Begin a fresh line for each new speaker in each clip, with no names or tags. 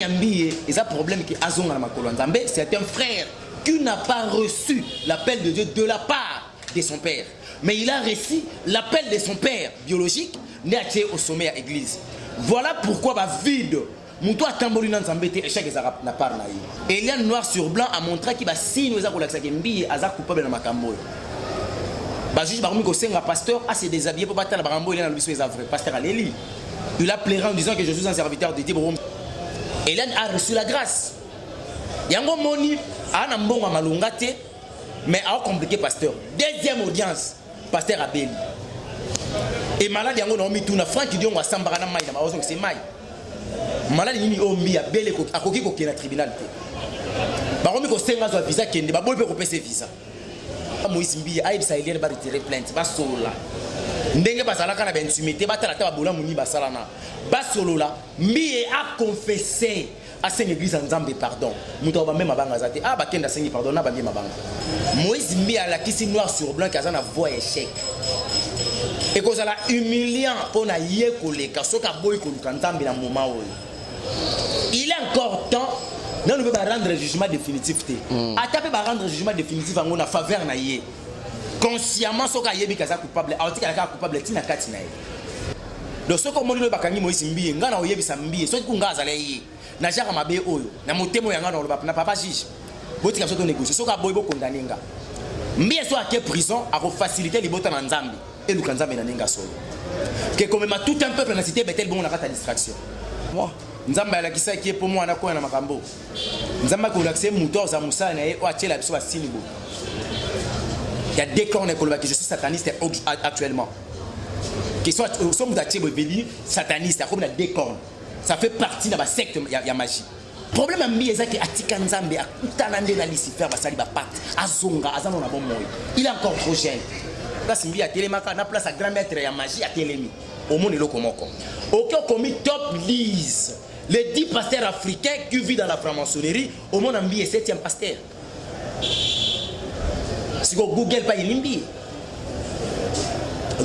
Yambi et un problème qui a c'est un frère qui n'a pas reçu l'appel de Dieu de la part de son père. Mais il a reçu l'appel de son père biologique, né au sommet à l'église. Voilà pourquoi va vide. Mouto a tambourine dans Zambé et chaque n'a pas naï. Et il y a noir sur blanc à montrer qu'il va signer aux accords avec Mbi et Azak coupable dans Makambo. Bah juge Baroumi Kosenga pasteur a s'est déshabillé pour battre la Barambo il a l'obligation des avrais. Pasteur à l'Élie. Il a pleuré en disant que je suis un serviteur de Dieu. Hélène a reçu la grâce. Yango Moni a un bon malungate, mais a compliqué pasteur. Deuxième audience, pasteur Abeli. Et malade yango na mituna Franck Dion wa sambara na mai na maozo c'est mai. Malade ni ombi ya bele ko akoki ko kena tribunal te. Ba komi ko senga zo visa kende ba bolpe ko pese visa. Moïse Mbi a ibsa elier ba retirer plainte ba sola. Ndenge bazalaka na bentumité batala ta bola muni basala na basolola Mbi a confessé à cette église en Zambie pardon muto ba même abanga zate ah bakenda sengi pardon na ba bien mabanga Moïse Mbi a la kisi noir sur blanc kaza na voix échec et cause la humiliant pour na ye koleka soka boy koluka Nzambe na moment oyo il est encore temps non ne peut pas rendre jugement définitif te atape ba rendre jugement définitif en na faveur na ye consciemment soka yebi kaza coupable autika ka coupable tina kati na ye donc soka moni lo bakangi Moïse Mbi ngana oyebisa Mbi soki kunga azala ye na jaka mabe oyo na motemo yanga na papa juge botika soto négocier soka boy bo condamner nga Mbi so ake prison a ko faciliter libota na Nzambe et le Nzambe na ninga solo que comme ma tout un peuple na cité betel bon na kata distraction moi Nzambe ala kisa ki pour moi na ko na makambo Nzambe ko l'accès muto za musala na ye o atela biso ba sinibo. Il y a des corps qui je suis sataniste actuellement. Qui sont satanistes, comme la décorne. Ça fait partie de la secte, il y a magie. Le problème est que Atika Nzambe a Kutanande na Lucifer, Azonga, Azano na bon moy. Il est encore trop jeune. Place Mbi a Télémaka, na place à grand maître ya magie à Télémi. Au monde est lokomoko. Aucun commis top lise. Les 10 pasteurs africains qui vivent dans la franc-maçonnerie, au monde Mbi est 7e pasteur. Si Google pas ilimbi,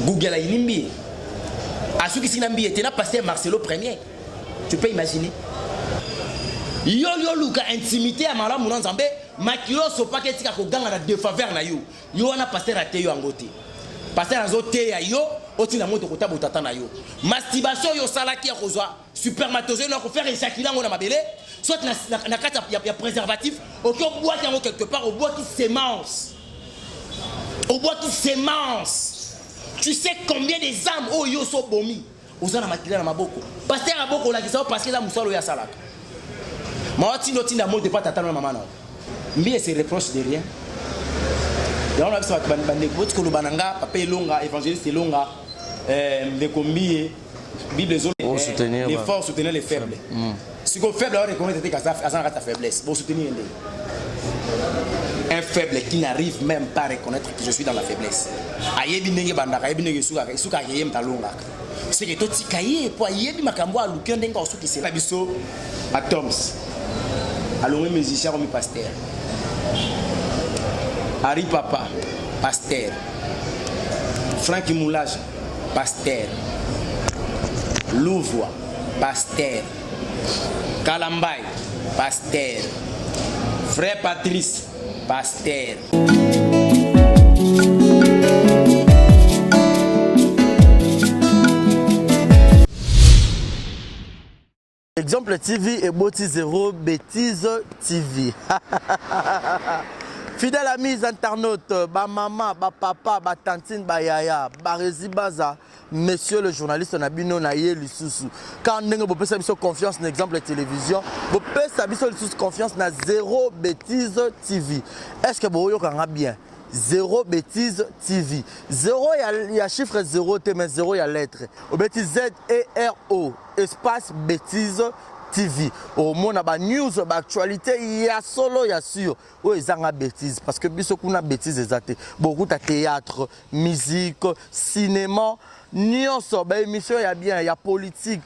Google a ilimbi. À ceux qui s'y n'ambi était là, pasteur Marcelo Premier. Tu peux imaginer. Yo luka intimité à Mala Mounan Zambé, Makilo so paquet tika ko ganga na défaveur na yo. Yo wana pasteur a teyo angote. Pasteur azote ya yo, oti na moto kota botata na yo. Masturbation yo salaki ya kozwa, supermatozoïde na ko faire éjaculer ngona mabele, soit na kata ya préservatif, aucun bois qui quelque part au bois qui s'émence. Au bois qui s'émence. Tu sais combien des âmes oh yo so bomi. Ozana makila na maboko. Pasteur aboko la kisa parce que la musalo ya salaka. Maoti noti na mode pas tata na maman. Mbi se reproche de rien. Donc on a vu ça bande boti ko bananga papa longa évangéliste longa de combi Bible zone les forts soutenir les faibles. Si qu'on faible on reconnaît que ça a ta faiblesse. Pour soutenir un faible qui n'arrive même pas à reconnaître que je suis dans la faiblesse. Ayebi nenge bandaka, ayebi nenge suka yem talonga. C'est que toti kaye po ayebi makambo a luki ndenga osuki c'est la biso Atoms. Alongé musicien comme pasteur. Harry Papa, pasteur. Francky Moulage, pasteur. Louvois, pasteur. Kalambay, pasteur. Frère Patrice, pasteur.
Exemple TV et Boti Zéro Bêtise TV. Fidèle amis internautes, ba maman, ba papa, ba tantine, ba yaya, ba rési baza, monsieur le journaliste Nabino Naye Lisusu. Quand vous avez confiance dans l'exemple de télévision, vous avez confiance dans Zéro Bêtise TV. Est-ce que vous avez bien? Zéro Bêtise TV. Zéro, il y a chiffre 0, mais 0, il y a lettre. Au bêtise Z-E-R-O, espace Bêtise TV. Au monde, il y a news, il y a actualité, il y a solo, il y a sûr. Oui, il y a bêtise. Parce que beaucoup de bêtises, beaucoup de théâtre, musique, cinéma. nyonso ba émission ya bien, il y a politique,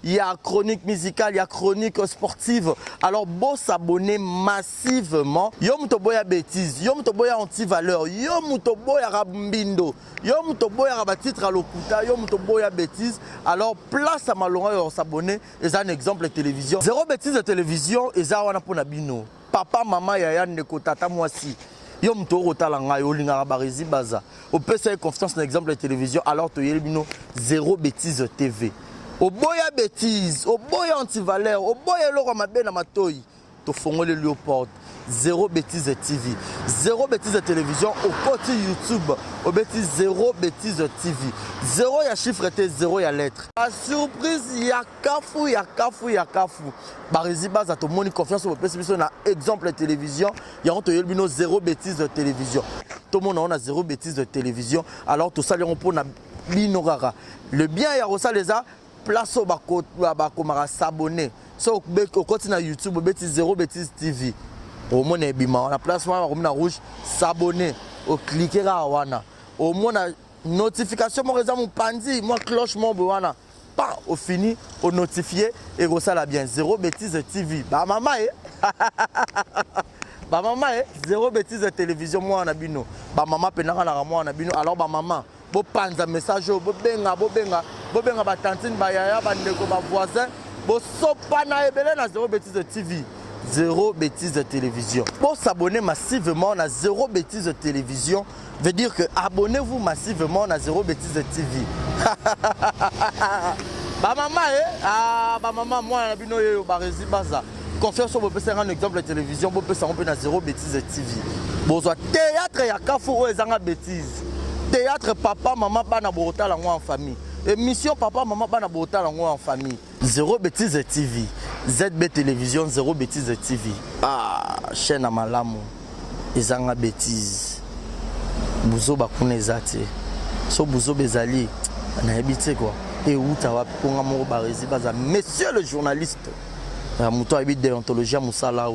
il y a chronique musicale, il y a chronique sportive. Alors bon s'abonner massivement. Yo muto boya bêtise, yo muto boya anti-valeur, yo muto boya rabimbindo, yo muto boya rabatitre à lokuta, yo muto boya bêtise. Alors place à malonga yo s'abonner, et un exemple télévision. Zéro bêtise de télévision, et ça wana pona bino. Papa, maman, yaya, ndeko, tata, moi si. Yo mto rotala nga yo linga barezi baza. Au PC confiance dans l'exemple de télévision alors to yelbino zéro bêtise TV. Au boya bêtise, au boya anti-valeur, au boya loro mabe na matoi. To fongole Léopold. Zéro bêtise TV. Zéro bêtise de télévision au côté YouTube. Au bêtise zéro bêtise TV. Zéro ya chiffre T, zéro ya lettre. La surprise ya kafu ya kafu ya kafu. Barezi baza to moni confiance au PC na exemple de télévision. Ya on to yelbino zéro bêtise de télévision. Tout le monde on a zéro bêtise de télévision. Alors tout ça on pour na binorara. Le bien ya rosa les a place au bako mara s'abonner. So au côté na YouTube au bêtise zéro bêtise TV. Au moins on a place on rouge s'abonner au cliquer là wana au moins notification mon réseau mon pandi moi cloche mon wana pas au fini au notifier et ça la bien zéro bêtise TV bah maman bah maman zéro bêtise de télévision moi on a bino bah maman penanga na moi on a bino alors bah maman bo panza message bo benga ba tantine ba yaya ba ndeko ba voisin bo sopa na ebele na zéro bêtise de TV. Zéro bêtise de télévision. Pour s'abonner massivement à zéro bêtise de télévision, veut dire que abonnez-vous massivement à zéro bêtise de TV. Bah maman, bah maman, moi, on a bino yo barezi baza. Confiance sur vous pouvez un exemple de télévision, vous pouvez s'en à zéro bêtise de TV. Bon, théâtre ya kafou ezanga bêtise. Théâtre papa, maman, bana borota la en famille. Émission papa, maman, bana borota la en famille. Zéro bêtise de TV. ZB Télévision, zéro bêtise de TV. Ah, chaîne à malamu. Ezanga bêtise. Bouzo bakune zate. So bouzo bezali. On a habité quoi. Et où t'as wapi pour un barezi baza. Monsieur le journaliste. Mouto habite déontologie à Moussala.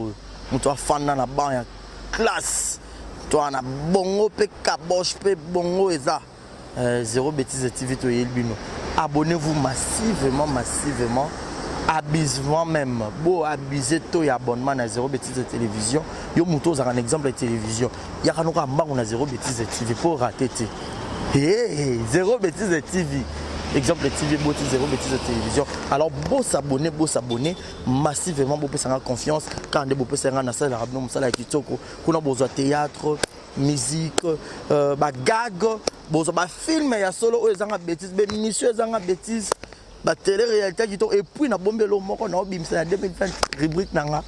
Mouto fan dans la banque. Classe. Toi, on a bongo pe kabosh pe bongo eza. Zéro bêtise de TV to yelbino. Abonnez-vous massivement. Abusement même. Bon, abuser tout et abonnement à zéro bêtise de télévision. Yo mouto a un exemple de télévision. Il y a on a zéro bêtise de TV pour rater. Zéro bêtise de TV. Exemple de TV, zéro bêtise de télévision. Alors, beau s'abonner massivement, beau faire confiance. Quand on peut faire un salle arabno, salle avec Kitoko, qu'on a besoin de théâtre, musique, gag, besoin de film, il y a solo, ils ont bêtise, mais monsieur, ils ont bêtise. La télé-réalité qui et puis na bombe lo moko na obimisa na 2020 rubrique nanga.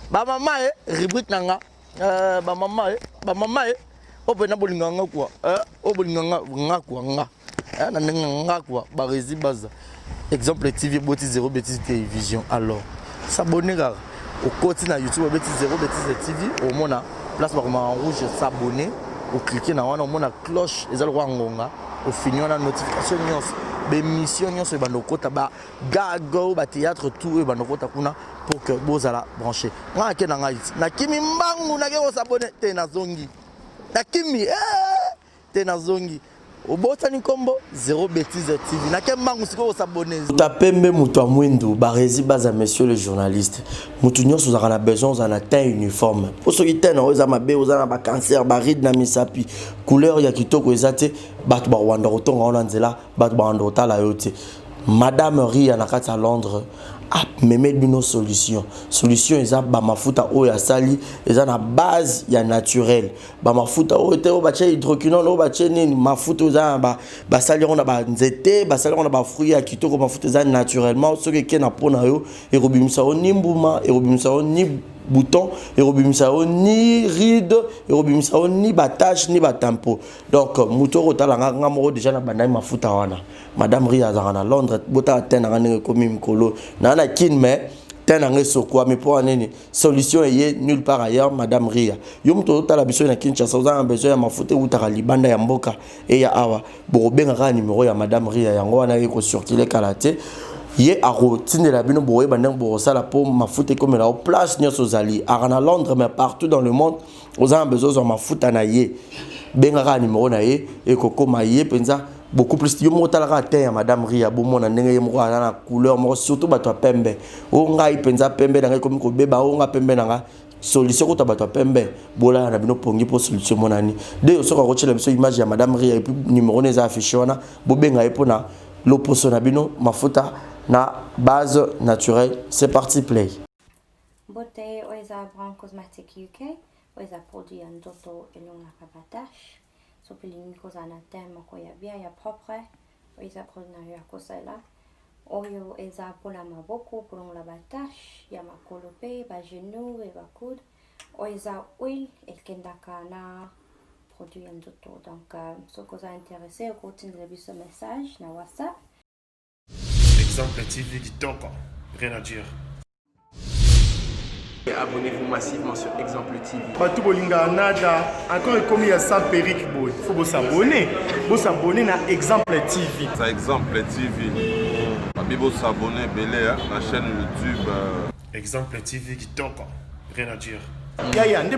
Ba maman rubrique nanga. Ba maman o pena bolinganga quoi. O bolinganga nga quoi nga. Na nga quoi ba rezi baza. Exemple TV boti zéro bêtise télévision. Alors s'abonner gars au côté na YouTube bêtise zéro bêtise TV au mona place par en rouge s'abonner ou cliquer na wana au mona cloche ezal roi ngonga au fini on a notification nyonso. Bémission nyonso banokota ba gago ba théâtre tout et banokota kuna pour que bozala branché nga ke na ngai na kimi mbangu na ke s'abonner te na zongi na kimi te na zongi obotani kombo zéro bêtise TV na ke mbangu siko s'abonner
tapembe mutu amwindu barezi baza monsieur le journaliste mutu nyonso za na besoin za na teint uniforme oso kitena oza mabe oza na ba cancer ba ride na misapi couleur ya kitoko ezate batu ba wanda rotonga ona nzela batu ba wanda otala yote madame Ria na kati à Londres a memé bino solution eza ba mafuta o ya sali eza na base ya naturel ba mafuta o te o ba che hydroquinone o ba che nini mafuta eza ba sali on a ba nzete ba sali on a ba fruits ya kitoko mafuta eza naturellement ce que na pona yo e robimisa o nimbuma e robimisa o ni bouton et robimisa ni ride et robimisa ni batache ni batampo donc mutoro talanga ngamoro déjà na bandai mafuta wana madame Ria za na Londres bota tena ngane komi mkolo na na kin mais tena ngeso kwa mais pour nini solution est nulle part ailleurs madame Ria yo mutoro tala biso na Kinshasa za besoin ya mafuta utaka libanda ya mboka et ya awa bo benga ka numéro ya madame Ria yango wana yeko circuler kalate ye akotindela bino boyeba ndenge bokosala mpo mafuta ekomela o place nyonso ozali aka na Londres mais partout dans le monde oza na besoin ozwa mafuta na ye bengaka numéro na ye ekokoma ye mpenza beaucoup plus yo moko talaka te ya madame Ria bomona ndenge ye moko aza na couleur moko surtout bato ya pembe o ngai mpenza pembe na ngai komi kobeba o nga pembe na nga solution kota bato ya pembe bola na bino pongi po solution monani de yo soka kochela biso image ya madame Ria et puis numéro ne za affiché wana bobenga ye pona loposo na bino mafuta na base naturelle. C'est parti, play.
Beauté oiza Brand Cosmetic UK oiza produit en toto elonga kabatash so pilini kozana tema ko ya bien ya propre oiza produit na ya kosala oyo eza pona maboko pour la batash ya makolope ba genou et ba coude oiza oil elkendaka na produit en toto donc so koza intéressé ko tindre biso message na WhatsApp.
Exemple TV Kitoko, rien à dire.
Abonnez-vous massivement sur Exemple TV.
Batou Bolinga Nada, encore comme il y a ça Péric Boy. Il faut s'abonner. Vous s'abonner à Exemple TV.
C'est Exemple TV. Bibo s'abonner belé à la chaîne YouTube.
Exemple TV Kitoko, rien à dire.
Il y a un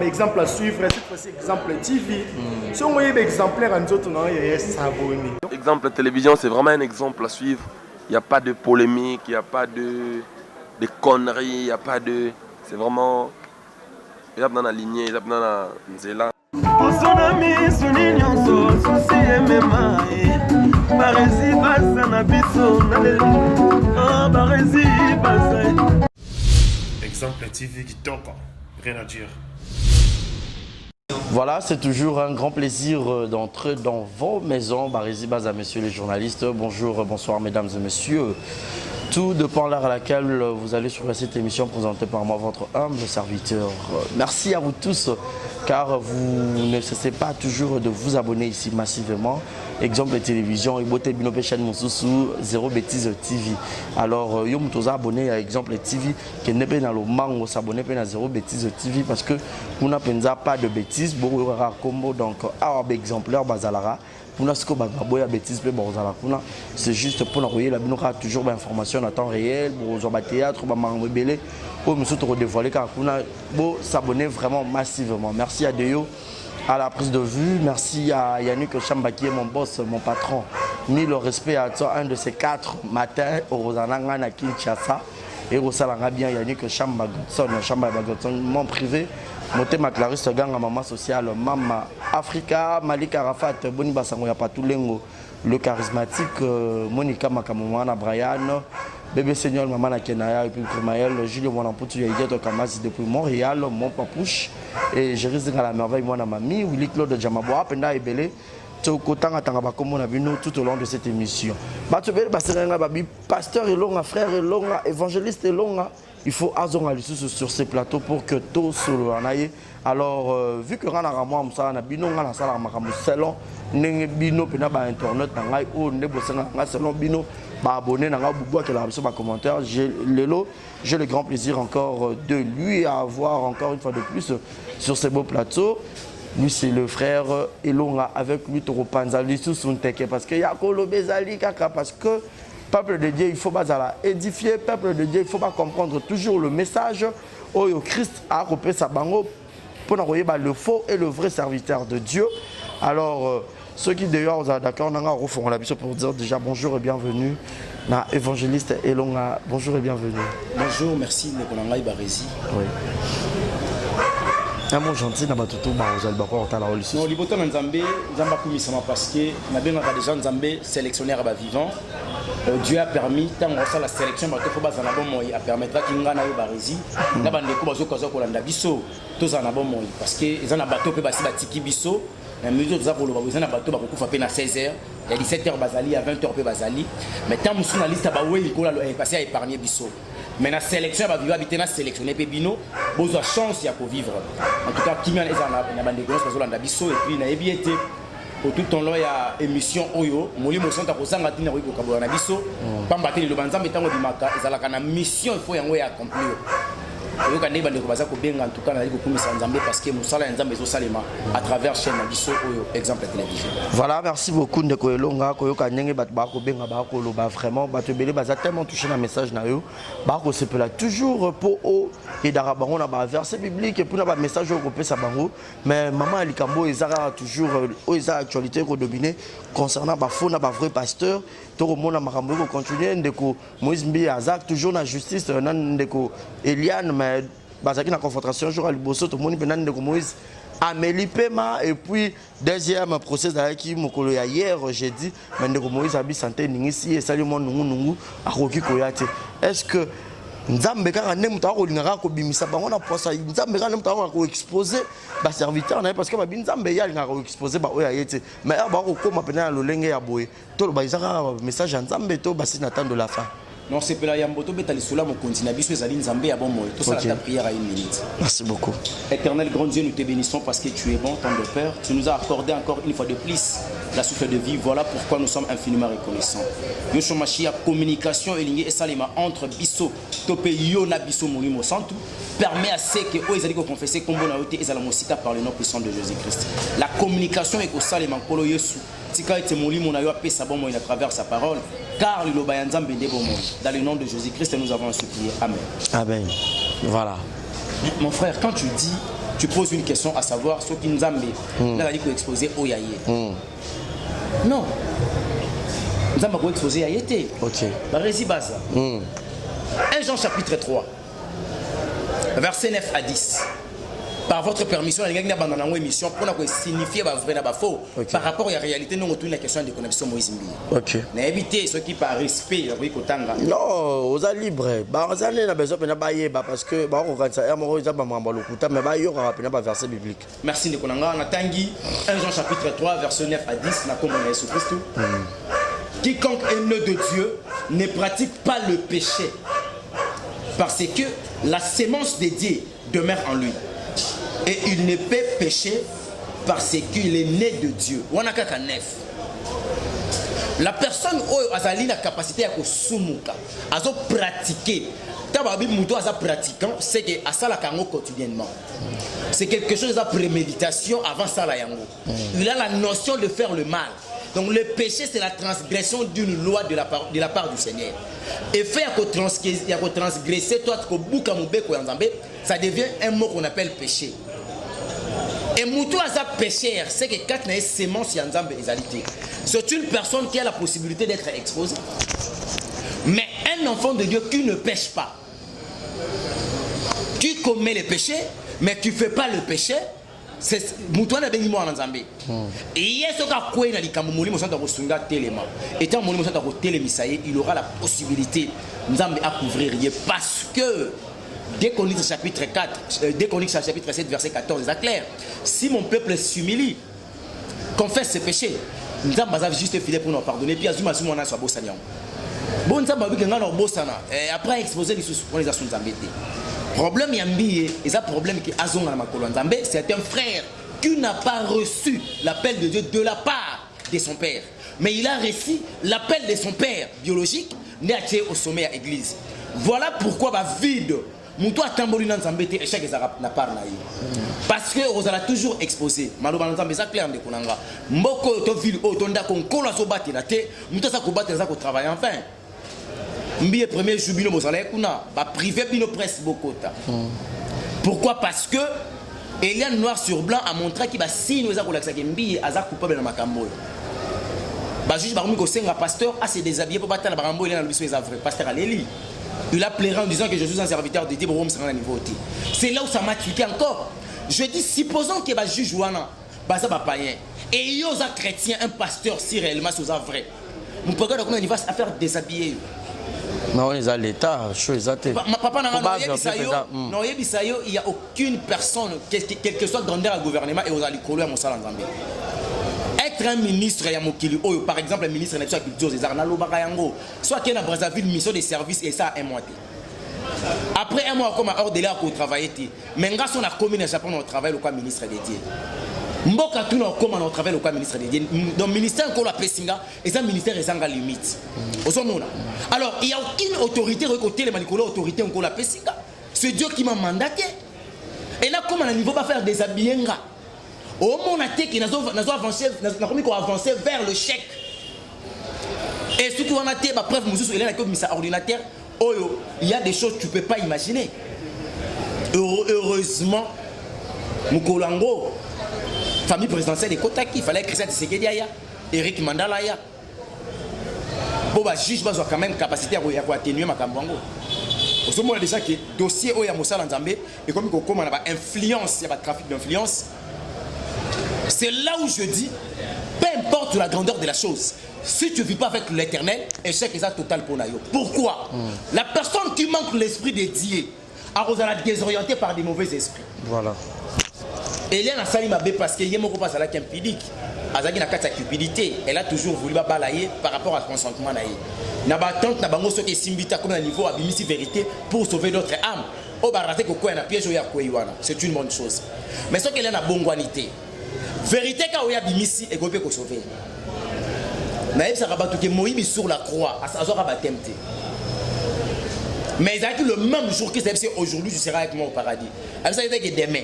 exemple à suivre, cette fois-ci Exemple TV. Si on voyait exemplaire en autres, il y a s'abonner.
Exemple télévision, c'est vraiment un exemple à suivre. Il n'y a pas de polémique, il n'y a pas de conneries, il n'y a pas de... C'est vraiment... Il y a dans la lignée, il y a dans la nzela.
Exemple TV Kitoko, rien à dire.
Voilà, c'est toujours un grand plaisir d'entrer dans vos maisons. Barési Baza, messieurs les journalistes. Bonjour, bonsoir, mesdames et messieurs. Tout dépend de l'heure à laquelle vous allez sur cette émission présentée par moi, votre humble serviteur. Merci à vous tous, car vous ne cessez pas toujours de vous abonner ici massivement. Exemple télévision, Ibote Binope chaîne Moussousou, Zéro Bêtise TV. Alors, yo moutoza abonné à Exemple TV, qui n'est pas dans le mango, s'abonner à Zéro Bêtise TV, parce que vous n'avez pas de bêtises, beaucoup de combo, donc, exemplaire, bazalara. C'est juste pour envoyer la binoka toujours l'information en temps réel, pour le théâtre, pour me dévoiler car vous s'abonner vraiment massivement. Merci à Deyo à la prise de vue, merci à Yannick Chamba qui est mon boss, mon patron. Mis le respect à un de ces 4 matins au Rosananga à Kinshasa et au Salanga bien Yannick Chamba Godson, mon privé. Moté ma Clarisse Ganga, maman sociale, maman Africa, Malik Arafat, Boni Basango Yapatulengo, le charismatique, Monica Makamouana, Brian, bébé Seigneur, maman Nakenaya, et puis Primaël, Julio Monamputu, Yaïdiato Kamasi depuis Montréal, mon papouche, et Jéris à la merveille, moi, mamie, Willy Claude Jamaboa, Penda et Belé, tout au long de cette émission. Pasteur Elonga, frère Elonga, évangéliste Elonga. Il faut azonga sur ces plateaux pour que tout soit anaye. Alors vu que rana ramwa msa na bino nga na sala makamu selon nenge bino pena ba internet na ngai o ne bosenga nga selon bino ba abonné na nga bubu ke la biso ba commentaire. J'ai le grand plaisir encore de lui avoir encore une fois de plus sur ces beaux plateaux. Lui c'est le frère Elonga avec lui Toro Panzali sous son teke parce que ya kolo bezali kaka parce que peuple de Dieu, il faut pas édifier. Peuple de Dieu, il faut pas comprendre toujours le message. Oh, Christ a repris sa bango pour envoyer le faux et le vrai serviteur de Dieu. Alors, ceux qui d'ailleurs sont d'accord, on a refait la mission pour dire déjà bonjour et bienvenue. Na évangéliste Elonga, bonjour et bienvenue.
Bonjour, merci Nekonanga Barési.
Oui. Un mot gentil dans votre tour, vous allez encore à la religion.
Non, l'Ibotan Nzambé, Nzamba Koumisama parce que nous avons des gens Nzambé sélectionnaires vivants. Dieu a permis, tant que la sélection, il a permettra qu'il y ait un Barési. Nous avons des coups de biso, tous en abon parce que les gens bateau peut passer batiki biso. La mesure de ça pour le bateau, bateau va couper à 16h, il y a 17h Bazali, à 20h peu Bazali. Mais tant que nous avons liste il est passé à épargner biso. Mais la sélection va vivre habiter na sélectionner Pébino, besoin chance il y a pour vivre. En tout cas, qui m'a les na bande grosse parce que biso et puis na ebiété au tout temps là il y a émission Oyo, moli mo santa ko sanga tina ko kabona biso, pamba tele le banza metango di maka ezala kana mission il faut yango ya accomplir. oyoka ndenge bandeko baza kobenga en tout cas nazali kokumisa nzambe parce que mosala ya nzambe ezosalema à travers chaîne na biso oyo exemple ya télévision.
Voilà, merci beaucoup ndeko elonga koyoka ndenge bato bakobenga bakoloba vraiment bato ebele baza tellement touché na message na yo bakosepela toujours po o edaka bango na baverset biblique epui na bamessage oyo kopesa bango mais mama ya likambo eza kaka toujours oyo eza actualité kodomine concernant bafaux na bavrai pasteur tokomona makambo ekocontinue ndeko Moïse Mbi aza toujours na justice na ndeko Eliane mais bazalaki na confrontation jour à liboso tomoni mpe na ndeko Moïse Amélie Pema et puis deuxième procès qui mokolo ya hier jeudi mais ndeko Moïse abi santé ningisi esali mo nungu akoki koyate est-ce que nzambe kaka ne muta ko lingaka ko bimisa bango na posa nzambe kaka ne muta ko exposer ba serviteur na parce que ba nzambe ya lingaka ko exposer ba oya yete mais ba ko koma pena lolenge ya boye to ba izaka message ya nzambe to basi na temps de la fin.
Non, c'est pour la Yamboto Betalisula, mon continent, Bissou Zaline Zambé, à bon mot. Tout ça, la prière à 1 minute.
Merci beaucoup.
Éternel grand Dieu, nous te bénissons parce que tu es bon, ton de Père. Tu nous as accordé encore une fois de plus la souffle de vie. Voilà pourquoi nous sommes infiniment reconnaissants. Yoshua Machia, communication et ligne et salima entre Bissou, Tope Yona Bissou Moulimo Santu, permet à ceux que Oizali confesser comme bon aoté et Zalamosika par le nom puissant de Jésus-Christ. La communication est au salima Polo Yesu. Tika et Moulimo Nayo a sa bon à travers sa parole. Car le Lobayanzam Bende Bomon. Dans le nom de Jésus-Christ, nous avons supplié. Amen.
Amen. Voilà.
Mon frère, quand tu dis, tu poses une question à savoir ce qui nous a mis, là, il faut exposer au Yaye. Non. Nous avons exposé à Yété.
Ok.
La Résibaza. 1 Jean chapitre 3, verset 9 à 10. Par votre permission, les gens qui ont une émission pour signifier vrai et faux par rapport à la réalité, nous retournons la question de connexion Moïse Mbi. Ok. N'évitez ceux qui par respect,
non, vous êtes libre. Vous avez besoin de bailler parce que vous avez verset biblique.
Merci de Konanga. On a Tanguy, 1 Jean chapitre 3, verset 9 à 10. Jésus-Christ. Quiconque est né de Dieu ne pratique pas le péché parce que la sémence de Dieu demeure en lui. Et il ne peut pécher parce qu'il est né de Dieu. Wanakaka nef. La personne qui a la capacité à pratiquer, pratiquant, c'est que ça la quotidiennement. C'est quelque chose de préméditation avant ça la yango. Il a la notion de faire le mal. Donc le péché c'est la transgression d'une loi de la part du Seigneur. Et faire que transgresser toi ça devient un mot qu'on appelle péché. Et Moutou Aza pécheur, c'est que quand il y a sémence, il y a c'est une personne qui a la possibilité d'être exposée. Mais un enfant de Dieu qui ne pêche pas, qui commet le péché, mais qui ne fait pas le péché, c'est Moutou Aza béni en Nzambé. Et il y a ce qu'a quoi dans les Camerounais, il aura la possibilité à couvrir parce que dès qu'on lit le chapitre 4, dès qu'on lit le chapitre 7, verset 14, c'est clair. Si mon peuple s'humilie, confesse ses péchés, nous avons juste filé pour nous pardonner. Puis, Azuma Zuma soit beau sanion. Bon, nous avons beau sana. Et après, exposer les sous pour les assumes embêtés. Problème Yambi, et ça problème qui Azon à ma colonne Zambé, c'est un frère qui n'a pas reçu l'appel de Dieu de la part de son père. Mais il a reçu l'appel de son père biologique, né au sommet à l'église. Voilà pourquoi va vide. Moutou a tambourine dans Zambé et chaque n'a pas naï. Parce que vous allez toujours exposé. Maloba dans Zambé, ça clair de Konanga. Mboko to ville otonda kon kola so bati na te. Moutou sa ko bati za ko travailler enfin. Mbiye premier jubilo mozala kuna ba privé bino presse bokota. Pourquoi? Parce que Eliane noir sur blanc a montré qu'il va signer za ko laksa ke mbiye aza coupable na makambo. Ba juge ba ko senga pasteur a se déshabiller pour battre na barambo il na biso les vrai pasteur Aléli. Il a pleuré en disant que je suis un serviteur de Dieu, c'est là où ça m'a tué encore. Je dis, supposons qu'il y ait un juge ou un païen, et il y a un chrétien, un pasteur, si réellement c'est vrai. Mon père, il va se faire déshabiller.
Non, ils ont l'État, chose à
papa, il n'y a aucune personne, quel que soit grandeur au gouvernement, et aux alcooliques à mon salon en Zambie. Être un ministre, par exemple, un ministre de la culture, soit qu'il y a dans Brazzaville une mission de service et ça a un mois. Après un mois, comme hors de l'air pour travailler, mais grâce à la commune de Japon, on travaille le ministre dédié. Mboka tout le comment on travaille le ministre dédié. Donc, le ministère qu'on appelle Singa, et ça, ministère est sans limite. Alors, il n'y a aucune autorité, côté les manicolas, autorité, on l'appelle Singa. C'est Dieu qui m'a mandaté. Et là, comme à un niveau, va faire des habillengas. Au moment où qui n'a avancé vers le chèque. Et surtout, on a été, preuve, il y a un ordinateur. Il y a des choses que tu ne peux pas imaginer. Heureusement, Moukolango, famille présidentielle de Kotaki, il fallait écrire ça de Sekediaya, Eric Mandalaya. Bon, bah, juge, bah, quand même capacité à atténuer ma cambango. Au moment où déjà que le dossier Oya Moussa Nzambe, et comme on a influence, il y a pas de trafic d'influence, c'est là où je dis, peu importe la grandeur de la chose, si tu ne vis pas avec l'éternel, échec est ça total pour Nayo. Pourquoi? La personne qui manque l'esprit dédié, elle a désorientée par des mauvais esprits.
Voilà.
Hélène a sali mabé parce qu'il y a un salaire impudique. Azaki na kata cupidité, elle a toujours voulu balayer par rapport à consentement naïe. Na ba tante na bango soki simbita comme un niveau abimisi vérité pour sauver d'autres âmes. O ba raté ko ko na piège ya ko yiwana. C'est une bonne chose. Mais ce qu'elle a na bongwanité. Vérité ka o ya bimisi et ko pe ko sauver. Na yebsa rabatu ke moyibi sur la croix, azora batemte. Mais le même jour que c'est aujourd'hui, tu seras avec moi au paradis. Ça veut dire que demain,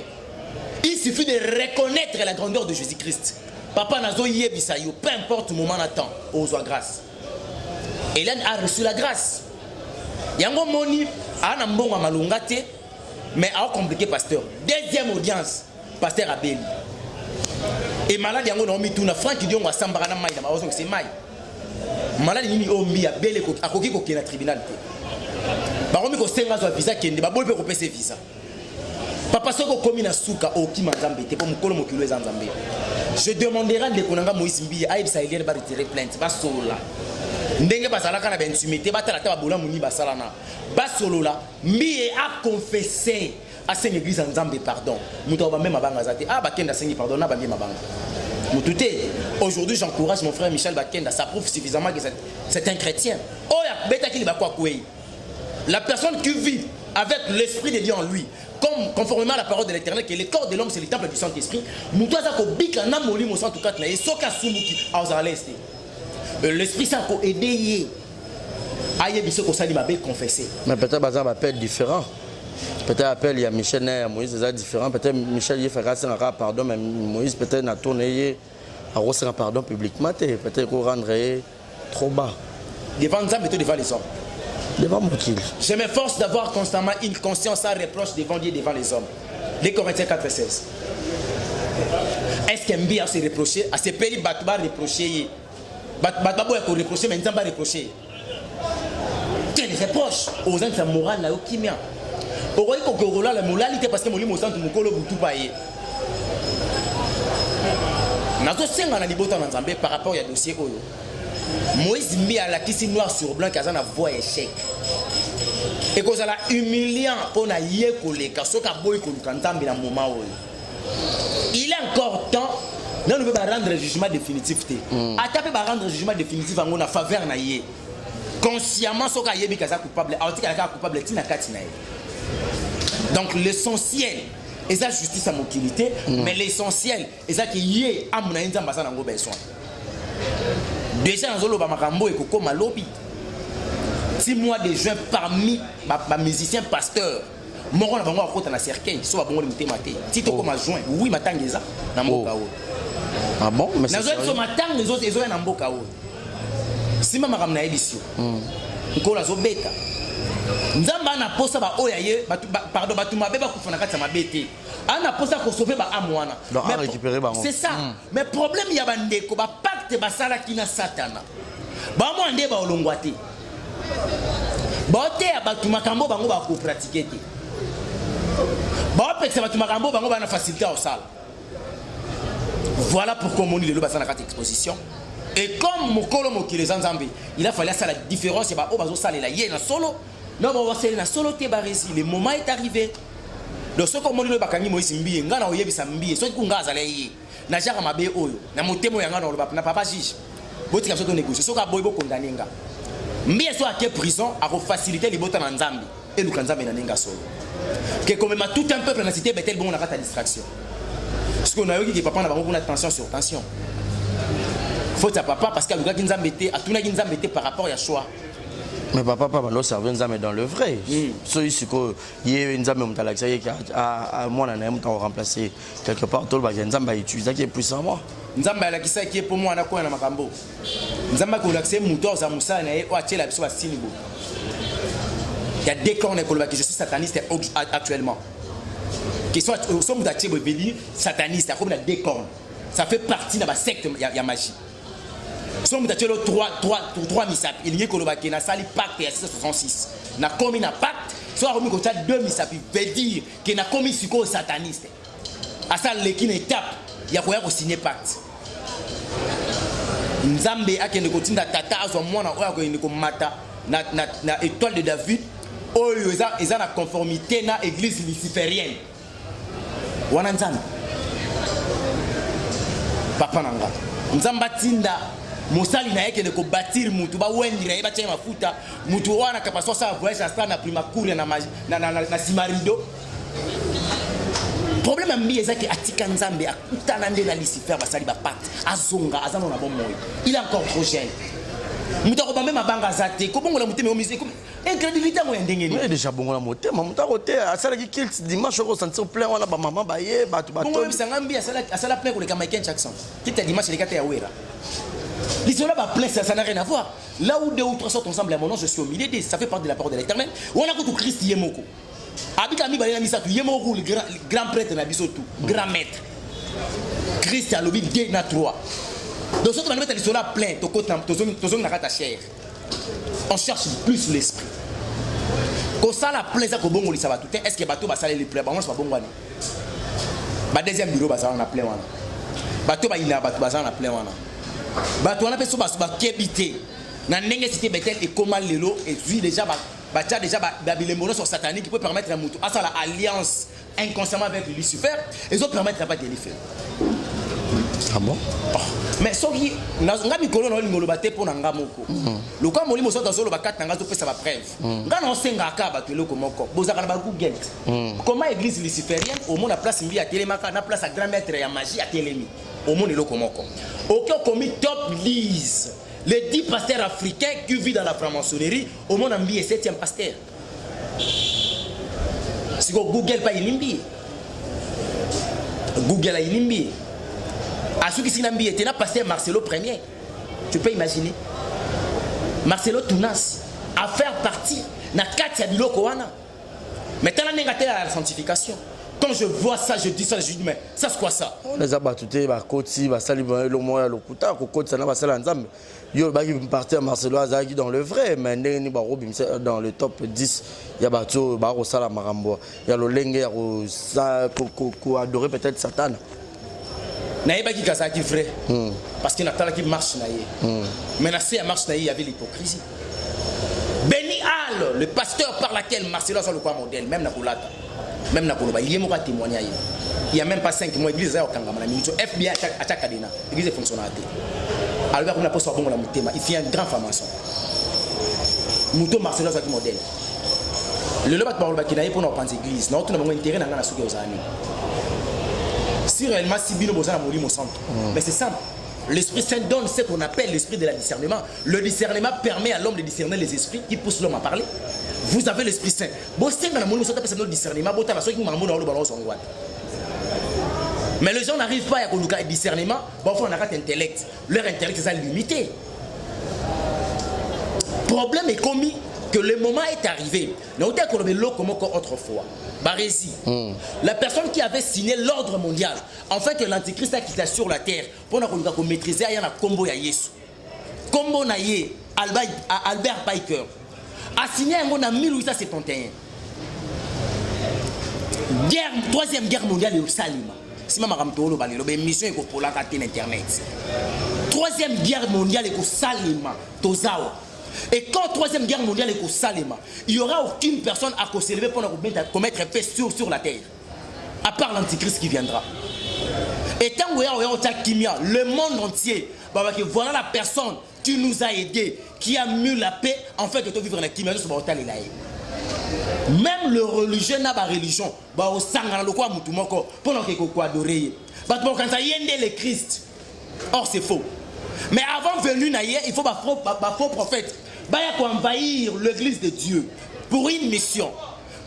il suffit de reconnaître la grandeur de Jésus-Christ. Papa Nazo Yebisayo, peu importe le moment d'attente, aux grâce. Hélène a reçu la grâce. Yango Moni a un bon malungate, mais a compliqué pasteur. Deuxième audience, pasteur Abeli. Et malade Yango Naomi Tuna, Franck qui dit on va s'embarrasser maï, c'est maï. Malade Nini Ombi a belé à Koki Koki na tribunal. Baromi ko senga zo visa kende ba bolpe ko pese visa. Papa soko komi na suka o ki manzambe te po mukolo mokilo ezanzambe. Je demanderai de konanga Moïse Mbiye a ibsa elier ba retirer plainte ba solola. Ndenge bazalaka na bentumité ba tala ta bola muni basalana. Ba solola Mbiye a confessé à cette église en Nzambe pardon. Muto ba même abanga zate ah bakenda sengi pardon na ba bien mabanga. Mutute aujourd'hui j'encourage mon frère Michel Bakenda, ça prouve suffisamment que c'est un chrétien. Oh ya beta ki ba kwa kwei. La personne qui vit avec l'esprit de Dieu en lui, conformément à la parole de l'Éternel, que le corps de l'homme c'est le temple du Saint-Esprit, l'Esprit Saint a aidé à confesser.
Mais peut-être que ça appel différent. Peut-être appel il y a Michel et Moïse c'est différent. Peut-être Michel il fait un pardon, mais Moïse peut-être n'a tourné à recevoir un pardon publiquement. Peut-être qu'on rendrait trop bas.
Devant nous, devant les hommes.
Devant mon kill.
Je m'efforce d'avoir constamment une conscience sans reproche devant Dieu et devant les hommes. Les Corinthiens 4,16. Est-ce qu'un bien se reprocher? À ce pays, Batba reprocher. Batba est reprocher, mais Nzamba reprocher. Quel reproche? Aux gens, c'est moral là, au kimia. Au roi, il y a la moralité parce que mon limo centre, mon colo, tout paye. Nazo senga na libota na Nzambe par rapport au dossier Oyo. Moïse mis à la kisi noir sur blanc qu'à na voix échec. Et que ça l'a humiliant pour na yé koleka soka boy kolukantambi na moment Oyo. Il est encore temps non ne peut pas rendre jugement définitif a tapé ba rendre jugement définitif en na faveur na yé. Consciemment soka yebi kaza coupable, a tika ka coupable tina katina. Donc l'essentiel et ça justice à mon utilité, mais l'essentiel et ça qui y est à mon Nzamba ça nango besoin. Déjà dans le Bamakambo et Koko Malobi. 6 mois de juin parmi les musiciens pasteurs. Moro na bango akota na cercueil, so ba bongo limité maté. Si to comme juin, oui matangeza na mboka o.
Ah bon, mais c'est
ça. Nazo matang les autres ezo na mboka o. Sima makam na ebisio. Nkola zo beta. Nzamba na posa ba oya ye, pardon batu mabe ba kufana kati mabete. Ana posa ko sauver ba amwana.
Mais récupérer ba.
C'est ça. Mais problème ya bandeko ba pacte ba sala kina satana. Ba mo ande ba olongwate. Ba te ya batu makambo bango ba ko pratiquer te. Ba pekse batu makambo bango ba na facilité au sala. Voilà pourquoi moni le basana kati exposition. Et comme mokolo mokile Nzambe, il a fallu ça la différence et ba o bazo sala la ye na solo. Non, on va faire la soloté baresi. Le moment est arrivé. Donc, ce qu'on m'a dit, c'est Moïse Mbiye. Nga na oyebisa Mbiye. Ce qu'on a zalé. Na jara mabe oyo. Na motemo yanga na olobapa. Na papa juge. Boti comme ça to négocier. Ce qu'on a boybo condamné nga. Mbiye soit à quelle prison a faciliter les bota na Nzambe. Et le Nzambe na nenga solo. Que comme ma tout un peuple na cité betel bon on a pas ta distraction. Ce qu'on a eu que papa na bango pour attention sur tension. Faut à papa parce que le gars qui Nzambe était a tout na Nzambe était par rapport à choix.
Mais papa, papa, servait Nzambe dans le vrai. Ce ici que hier Nzambe Mutalaxa qui a moi on a remplacé quelque part tout le bagage Nzambe a utilisé qui est puissamment.
Nzambe la kisa qui est pour moi na ko na makambo. Nzambe ko l'accès moteur za musala na o atie la biso ba sinibo. Il y a des cornes que je suis sataniste actuellement. Qui soit sommes d'atie bebeli sataniste comme la des cornes. Ça fait partie de la secte ya magie. Sommes d'atie le 3 misap. Il y a ko na sali pacte ya 666. Na commis na pacte, soit remis ko 2 misap veut dire que na commis siko sataniste. À ça l'équipe étape il y a quoi signer pacte. Nzambe akende kotinda tata azo mwana oya ko ndiko mata na étoile de David oyo eza na conformité na église luciférienne. Wana Nzambe papa nanga Nzamba tinda mosali na yeke ko bâtir mutu ba wendira ba tia mafuta mutu wana kapaswa sa voyage ça na prima cour na simarido. Problème ambi ezaki atika Nzambe akutana nde na Lucifer basali ba pacte azonga azana na bon moyo. Il est encore trop jeune. Mutako ba même abanga zate ko bongo la muteme o musique incrédulité mo ndengeni.
Mais déjà bongo la mutema mutako te asala ki kilt dimanche ko sentir plein wana ba maman ba ye ba to.
Bongo bisanga mbi asala plein ko le Michael Jackson. Qui t'a dimanche les gars ya wera. L'isola va plein ça n'a rien à voir. Là où 2 ou 3 sortent ensemble à mon nom je suis au milieu de ça fait partie de la parole de l'Éternel. On a ko to Christ yemoko. Abika mi balena misa tu yemoko le grand prêtre na biso tout, grand maître. Christ a lobi 2 na 3. Donc, ce qu'on met l'isola plein, on cherche plus l'esprit. Quand ça la plein, ça bon ça va tout. Est-ce que bateau va saler les plaies? Bah, moi, je pas bon. Bah, deuxième bureau, bah, ça on a plein. Bateau, bah, il a bateau, bah, ça on a plein. Bateau, on a fait ça, bah, kébité. Dans n'engagé c'était Bethel et comment l'élo et puis déjà, bah, déjà, bah, les monos sont sataniques qui peut permettre à Moutou. Ah, ça l'alliance inconsciemment avec Lucifer, ils ont permettre à pas de les faire.
Ah bon?
Oh. Mais ce qui nga mikolo na lingolo bate pour nga moko. Le quoi molimo so dans ba kat nga to pesa ba preuve. Nga na senga ka ba telo ko moko. Bozaka na ba Google. Comment église luciférienne au monde a place mbi à Télémaka na place à grand maître ya magie à Télémi. Au monde eloko moko. Aucun commis top lise les 10 pasteurs africains qui vivent dans la franc-maçonnerie au monde mbi est 7e pasteur. Si Google pas inimbi. Google a inimbi. À ceux qui s'y n'ambient, était là pasteur Marcelo Premier. Tu peux imaginer. Marcelo Tounas à faire partie na Katia Biloko wana. Mais t'as la sanctification. Quand je vois ça, je dis ça, je dis mais ça c'est quoi ça?
On les a battus, bah Koti, bah Sali, le moyen, le Kouta, Koti, ça n'a pas ça ensemble. Yo, bah qui partait Marcelo Azaki dans le vrai, mais n'est pas dans le top 10. Il y a Bato, bah Rosala Marambo, il y a le Lengue, il y a adoré peut-être Satan.
Naïba qui kasa qui vrai parce qu'il n'a pas qui marche naïe mais na c'est marche naïe il y avait l'hypocrisie. Beni Al le pasteur par laquelle Marcelo soit le quoi modèle même na Kolata même na Koloba il y a mon témoigner il y a même pas 5 mois église au Kangama na minute FBI à chaque cadena église fonctionnaire alors qu'on a pas soit bon la mutema il fait un grand formation Muto Marcelo soit modèle le lobat parole ba kinaï pour nos penser église na tout na mon intérêt na ngana suki ozani. Si réellement si bino boza na molimo centre mais c'est simple. L'Esprit Saint donne ce qu'on appelle l'esprit de la discernement. Le discernement permet à l'homme de discerner les esprits qui poussent l'homme à parler. Vous avez l'Esprit Saint. Mais les gens n'arrivent pas à connaître le discernement. Bon, on a un intellect. Leur intellect est limité. Le problème est commis que le moment est arrivé. Nous avons dit comme autrefois. Barési, la personne qui avait signé l'ordre mondial, en fait que l'antichrist a quitté sur la terre pour nous maîtriser il y a un combo ya Yesu. Combo na ye Albert Piker a signé en 1871. Troisième guerre mondiale au Salima. Si ma maramtolo balelo be mission eko pour la carte internet. Troisième guerre mondiale au Salima, Tozawa. Et quand la troisième guerre mondiale est au Salema, il n'y aura aucune personne à s'élever pour commettre paix sur la terre. À part l'antichrist qui viendra. Et tant que le monde entier, voilà la personne qui nous a aidés, qui a mis la paix, en fait, de vivre dans la kimia. Même le religieux n'a pas religion. Pour adorer. Le Christ. Or, c'est faux. Mais avant venu naïe, il faut faux prophète. baya ko envahir l'église de Dieu pour une mission.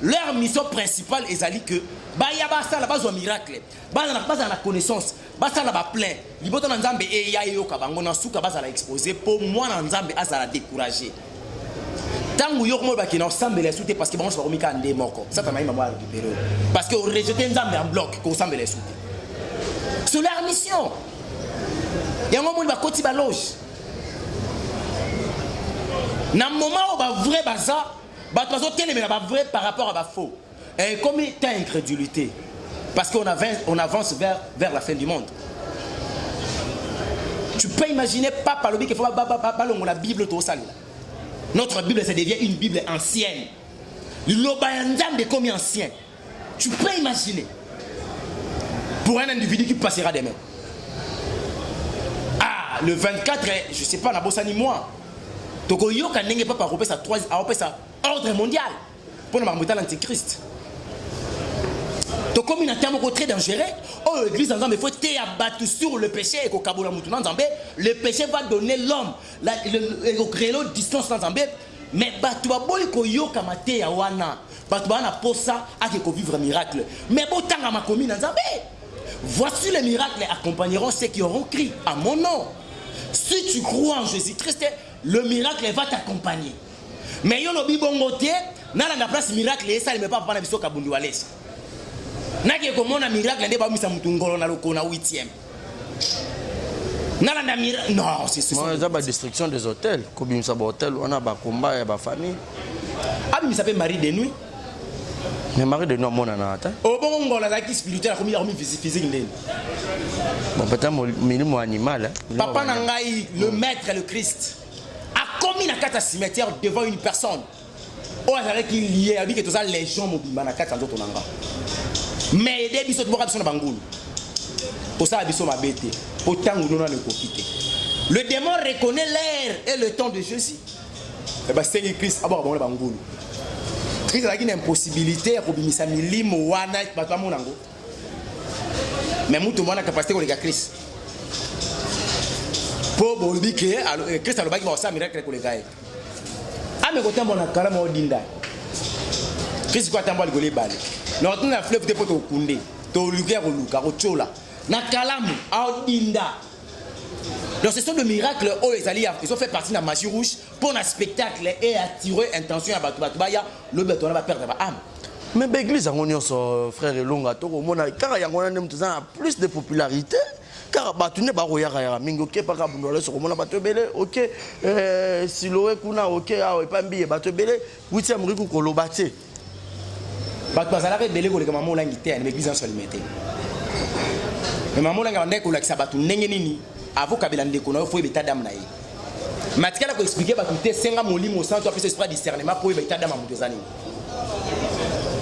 Leur mission principale est que baya basa la base au miracle, basa na connaissance, basa la ba plein. Liboto na nzambe e ya yo ka bango na suka basa la exposer pour moi na nzambe azala décourager. Tango yo mo ba ki na ensemble les souter parce que bon ça va komika ndé moko. Ça ta maïma moi récupérer. Parce que rejeter nzambe en bloc ko ensemble les souter. C'est leur mission. Yango mo ba koti ba loge. Na moment où ba vrai baza, ba tozo télé mais ba vrai par rapport à ba faux. Et comme ta incrédulité, parce qu'on avance vers la fin du monde. Tu peux imaginer papa lobi qu'il faut la Bible tout ça là. Notre Bible ça devient une Bible ancienne. L'obayandam de comme ancien. Tu peux imaginer pour un individu qui passera demain. Ah, le 24, je sais pas, na bossa ni moi. Toko yoka nenge papa repé sa ordre mondial pour na mamuta l'antichrist. Comme une atteinte très dangereuse, oh l'église en il faut te abattre sur le péché et qu'au Kaboula Moutouna Nzambé, le péché va donner l'homme, le créer l'autre distance dans Nzambé, mais tu vas boire ko yo kamate ya wana, tu vas na posa à que vivre un miracle, mais bon tant ma commune Nzambé, voici les miracles accompagneront ceux qui auront crié à mon nom. Si tu crois en Jésus-Christ, le miracle va t'accompagner. Mais yo lobi bongote, na la place miracle et ça il me pas prendre biso kabundu walesi. Nake komona miracle ndé ba misa mutungolo na loko na 8e. Nala na miracle non, c'est ça.
Moi ça ba destruction des hôtels, kobimisa ba hôtel on a ba combat et ba famille.
Abi mi s'appelle Marie de nuit.
Mais Marie de nuit mona na ata.
O bongola la qui spirituel comme il a remis physique ndé.
Bon peut-être minimum animal.
Papa nangai le maître le Christ a commis na kata cimetière devant une personne. O azale qui lié abi que tout ça les gens mobimba na kata nzoto nanga. Mais des bisous de Bokabison Bangoul. Pour ça, Abisso m'a bêté. Autant où nous n'avons pas quitté. Le démon reconnaît l'air et le temps de Jésus. Et bien, c'est Christ. Ah bon, bon, le Bangoul. Christ a une impossibilité pour bien s'amuler, Moana, Batoua Monango. Mais nous, tout le monde a la capacité de regarder Christ. Pour Bolbi, Christ a le bac qui va faire un miracle pour les gars. Ah, mais quand on a carrément Odinda. Christ, quand on a le balai. Non, tu n'as fleuve de potes au Koundé, au Luguer au Luka, au Chola, Nakalamu, à Odinda. Donc, ce sont des miracles où ils ont fait partie de la magie rouge pour un spectacle et attirer l'intention à Batubaya, le béton va perdre sa âme.
Mais l'église, on a frère Elonga, car il y a plus de popularité. Car Batune Baroya, Mingoke, Parabundole, sur Romana Batobele, ok, Siloé Kuna, ok, Pambi, Batobele, 8e Riku Kolobate.
Bazala rebelle ko le maman la ngité l'église en seul metté. Mais maman la ngande ko la sabatu ndenge nini avo kabela ndeko na fo ebeta dame na ye. Matikala ko expliquer ba tout senga molimo sans toi plus esprit discernement pour ebeta dame à mutozani.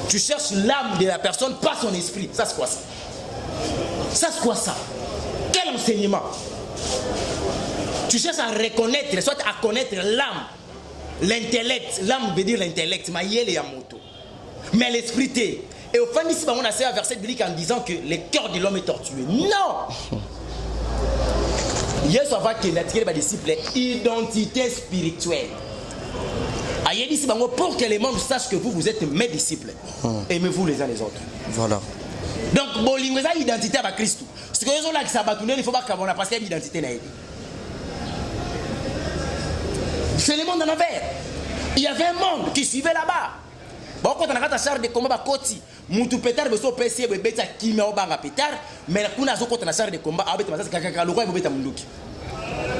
Tu cherches l'âme de la personne pas son esprit. Ça c'est quoi ça? Ça c'est quoi ça? Quel enseignement? Tu cherches à reconnaître, soit à connaître l'âme, l'intellect, l'âme veut dire l'intellect, ma yele ya moto. Mais l'esprit est. Et au fin d'ici, on a fait un verset biblique en disant que le cœur de l'homme est tortué. Non! Hier, ça va que l'attirer les disciples identité spirituelle. Aïe, ici, pour que les membres sachent que vous êtes mes disciples. Aimez-vous les uns les autres.
Voilà.
Donc, bon, il y a identité à Christ. Ce que les autres là qui s'abattent, il faut pas qu'on a passé l'identité. C'est le monde en envers. Il y avait un monde qui suivait là-bas. Bon, quand on a un char de combat, Koti, Moutou Pétard, Besso PC, Beta, Kimia, Obanga Pétard, mais la Kuna Zoko, on a un char de combat, avec Mazas, Kaka, le roi, Beta Munduki.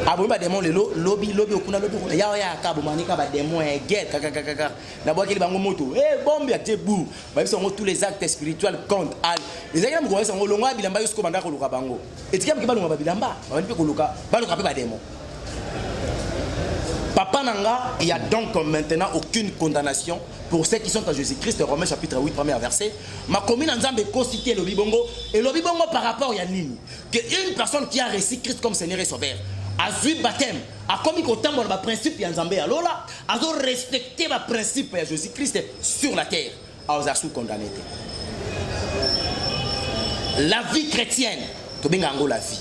Abouba démon, le lobby, au Kuna, le Yaya, Kabo, Manika, démon, et guerre, Kaka, la boîte qui est bango moto, eh, bombe, à Tébou, même si on tous les actes spirituels comptent. Les agents qui sont au long, Bilamba, Yusko, Banda, Koluka Bango. Et tu as qui va nous Bilamba, on va dire Koluka, Baluka, pas démon. Papa Nanga, il n'y a donc maintenant aucune condamnation pour ceux qui sont en Jésus-Christ, Romains chapitre 8, premier verset. Ma commune en Zambé cité le Bibongo, et le Bibongo par rapport à Yanini, qu'une personne qui a reçu Christ comme Seigneur et Sauveur, a vu baptême, a commis autant de principe en Zambé, alors là, a respecté le principe de Jésus-Christ sur la terre, a sous condamné. La vie chrétienne, la vie,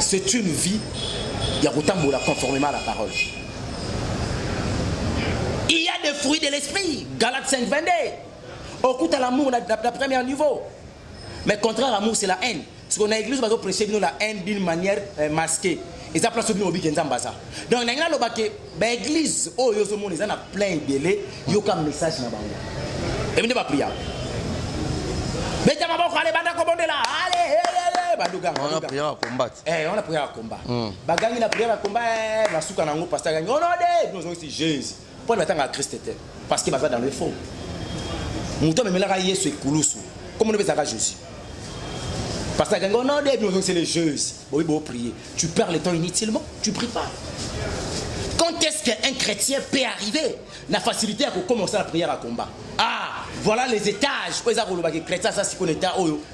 c'est une vie Il y a autant conformément à la parole. Il y a des fruits de l'esprit. Galates 5, 22. Au coup, à l'amour, le premier niveau. Mais contraire à l'amour, c'est la haine. Parce qu'on a l'église, on va prêcher la haine d'une manière masquée. Et ça place au bio qui est en bas. Donc, on a l'église, oh, yo, monde, ils en a plein de délais. Il y a un message dans le et vous ne pas prier. Mais tu vas aller là. Allez,
on a prié à combattre.
On a prié à combat. Bagangi na prié à combat, na souka nango pasteur gangi. On a dit, nous aussi Jésus. Pour le temps à Christ était parce qu'il va dans le faux. Mouton me melaka Yesu et Koulousu. Comment on peut ça Jésus? Pasteur gangi, on a dit, nous aussi c'est les Jésus. Bon, il faut prier. Tu perds le temps inutilement, tu pries pas. Quand est-ce qu'un chrétien peut arriver la facilité à commencer la prière à combat? Ah, voilà les étages. Chrétien, ça c'est qu'on est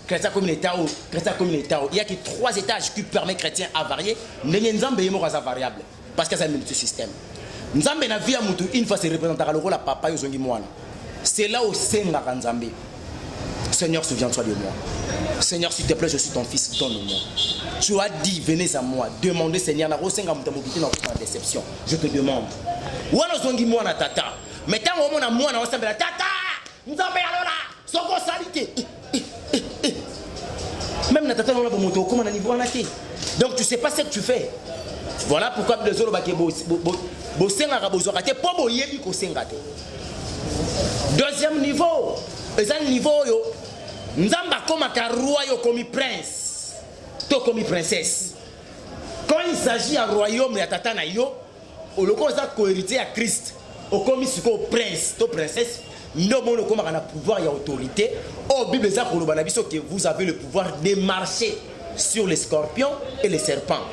chrétien comme l'État, chrétien comme l'État. Il y a que 3 étages qui permettent chrétien à varier. Nzambe est mort à variable parce que c'est un multisystème. Nzambe na vie à mutu une fois c'est représenté à la papa yozongi mwana. C'est là où c'est Nzambe. Seigneur, souviens-toi de moi. Seigneur, s'il te plaît, je suis ton fils, donne-moi. Tu as dit, venez à moi. Demandez, Seigneur, na rosenga mutamobiti na la déception. Je te demande. Wana zongi mwana tata. Mais tant au mona mwana on s'appelle tata. Nzambe alona. Soko salité. Même na tata on a bon moto comment na niveau on a été. Donc tu sais pas ce que tu fais. Voilà pourquoi les autres baki bo senga ka bozo kate po bo yebi ko senga te. Deuxième niveau. Deuxième niveau yo. Nzamba comme un roi yo comme prince. To comme princesse. Quand il s'agit un royaume ya tata na yo, au loco ça co-héritier à Christ. Au comme siko prince, to princesse. Non bon comme on a pouvoir et autorité. Au Bible ça ko lobana biso que vous avez le pouvoir de marcher sur les scorpions et les serpents.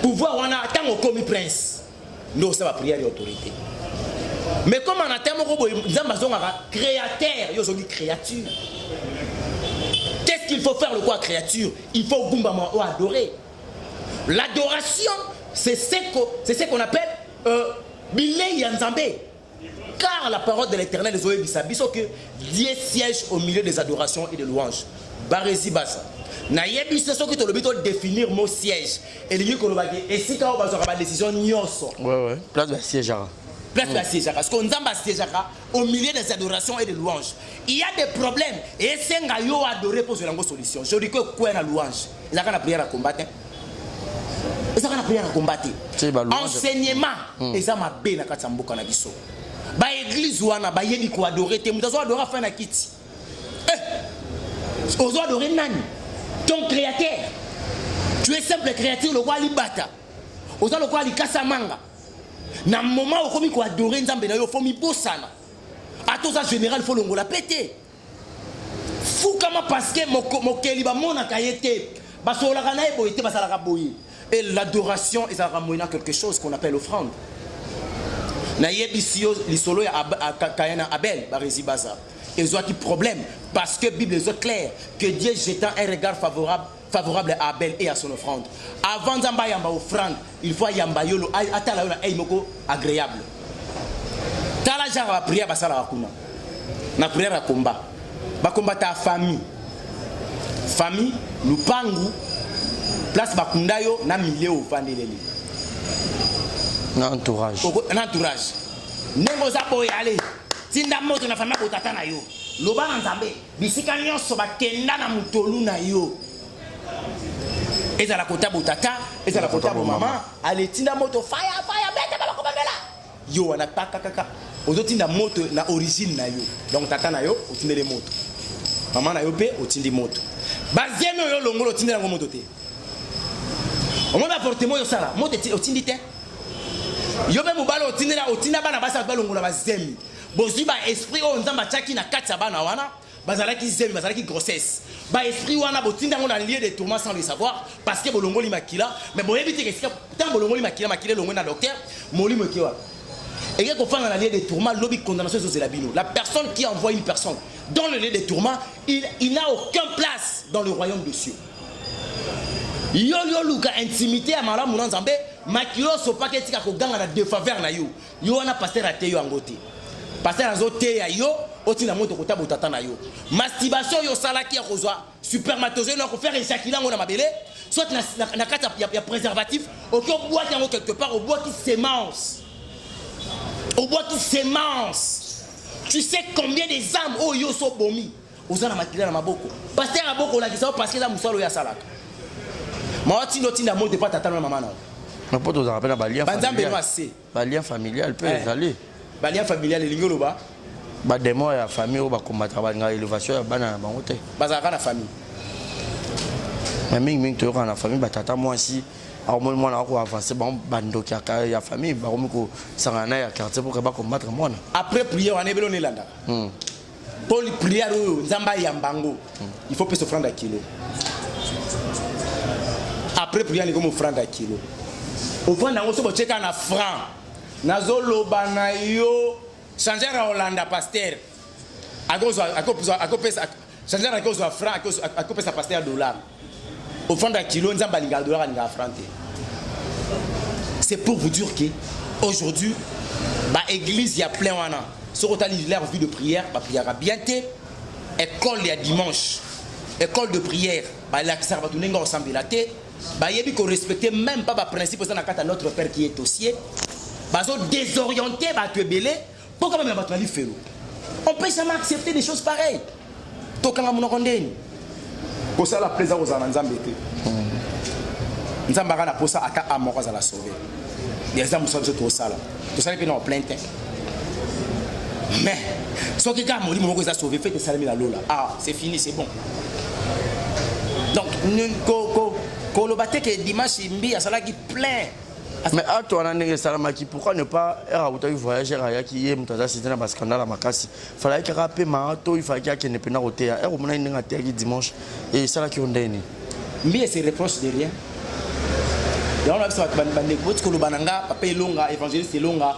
Pouvoir on a tant au comme prince. Non ça va prière et autorité. Mais comme on a tellement Nzamba zonga créateur, yo zongi créature. Qu'est-ce qu'il faut faire le quoi créature? Il faut gumbama ou adorer. L'adoration, c'est ce qu'on appelle Bilei Yanzambe. Car la parole de l'Éternel est bisabiso que Dieu siège au milieu des adorations et des louanges. Barezi basa. Na yebi c'est ce que tu le définir mot siège. Et lui qu'on va dire et si quand on va avoir décision nyoso.
Ouais. Place de siège.
Place de siège. Parce qu'on Nzamba siège au milieu des adorations et des louanges. Il y a des problèmes et c'est nga yo adorer pour une solution. Je dis que quoi la louange. Il y a la prière à combattre. Et ça, on a prié à combattre. Enseignement, et ça m'a bien à Katsamboka na biso. Ba église wana ba yebi ko adorer te mutazo adorer fa na kiti. Ozo adorer nani? Ton créateur. Tu es simple créature le roi libata. Ozo le roi likasa manga. Na moment où komi ko adorer Nzambe na yo fo mi bosana. A tout ça général faut longola péter. Fou kama parce que mokeli ba mona kayete. Ba sola kana e boyete ba sala ka boyi. Et l'adoration est à quelque chose qu'on appelle offrande. Naïebisio, l'isolo à Kayana Abel, Barezi Baza. Ils ont un problème parce que la Bible est claire que Dieu jetant un regard favorable à Abel et à son offrande. Avant d'amba yamba offrande, il faut yamba yolo atala yolo eimoko agréable. Tala jara prière basala wakuna. Na prière à combat. Ba combat ta famille. Famille, lupangu. Place bakundayo na milieu au vandeleli.
Na entourage.
Un entourage. Nengo za boy aller. Tinda moto na famille botata na yo. Loba na Nzambe. Bisika nyonso bakenda na mutolu na yo. Eza la kota botata, eza la kota maman, allez tinda moto fire bête ba komabela. Yo wana kaka. Ozo tinda moto na origine na yo. Donc tata na yo otindele moto. Maman na yo pe otindi moto. Bazeme yo longolo otindela ngo moto te. On m'a apporté moi ça là, moi otindi te. Yo be mobalo otinda bana basa balongola bazemi. Bozwi ba esprit o Nzamba tchaki na katsa bana wana, bazalaki zemi, bazalaki grossesse. Ba esprit wana botinda ngo na lieu de tourment sans le savoir parce que bolongoli makila, mais boyebi te que tant bolongoli makila longo na docteur, moli mokiwa. Et qu'on fait dans la lieu de tourment, lobby condamnation sur la bino. La personne qui envoie une personne dans le lieu de tourment, il n'a aucune place dans le royaume des cieux. Yo luka intimité à mala muna Nzambe makilo so paquet tika ko ganga na défaveur na yo yo na pasteur até yo angoté pasteur nazo te ya yo otina moto kota botata na yo masturbation yo salaki ya kozwa supermatozoïde na ko faire éjaculer ngo na mabele soit na kata ya préservatif OK au bois yango quelque part au bois qui sémence tu sais combien des âmes oh yo so bomi ozana makila na maboko pasteur na boko la kisao parce que la musalo ya salaka maoti no tinda moto pas tata na mama na
na poto za rappela balia
familial
peut les aller
balia familial lingolo ba
ba démon ya famille ou ba combattre ba nga élévation ya bana na bango te
bazaka na famille
mais mingi to na famille ba tata moi si au moins moi na ko avancer bon bandoki ya famille ba ko sangana ya quartier pour ba combattre moi
après prière on est belon elanda pour les prières nzamba ya mbango il faut payer offrande à kilo après prière ni comme offrande à kilo offrande ngo so bo cheka na franc nazoloba na yo changer à Hollanda pasteur akopesa changer à cause de franc akopesa pasteur dollar offrande à kilo nzamba linga dollar linga franc. C'est pour vous dire que aujourd'hui ba église ya plein wana sur leur vie de prière ba prière bien té école ya dimanche école de prière ba la serva tout nengo ensemble la té ba yebi ko respecter même pas ba principe ça na kata notre père qui est au ciel ba zo désorienter ba te belé pourquoi même ba to ali felo on peut jamais accepter des choses pareilles to kanga munokondeni ko ça la plaisir aux nzambe té nzamba kana posa aka amoko za la sauver des hommes sont tout ça là tout ça est en plein temps mais ce qui a mori mon sauvé fait salami la lola c'est fini c'est bon donc ko le batte que dimanche mbi asala qui plein
mais à toi on a salama qui pourquoi ne pas era auto voyager à qui est mutaza c'était na scandale à makasi fallait que rapper mato il fallait qu'il ne pena roter era on a une attaque dimanche et ça là qui on deni
mbi se reproche de rien. Et on a vu ça que le bananga, papa longa, évangéliste longa,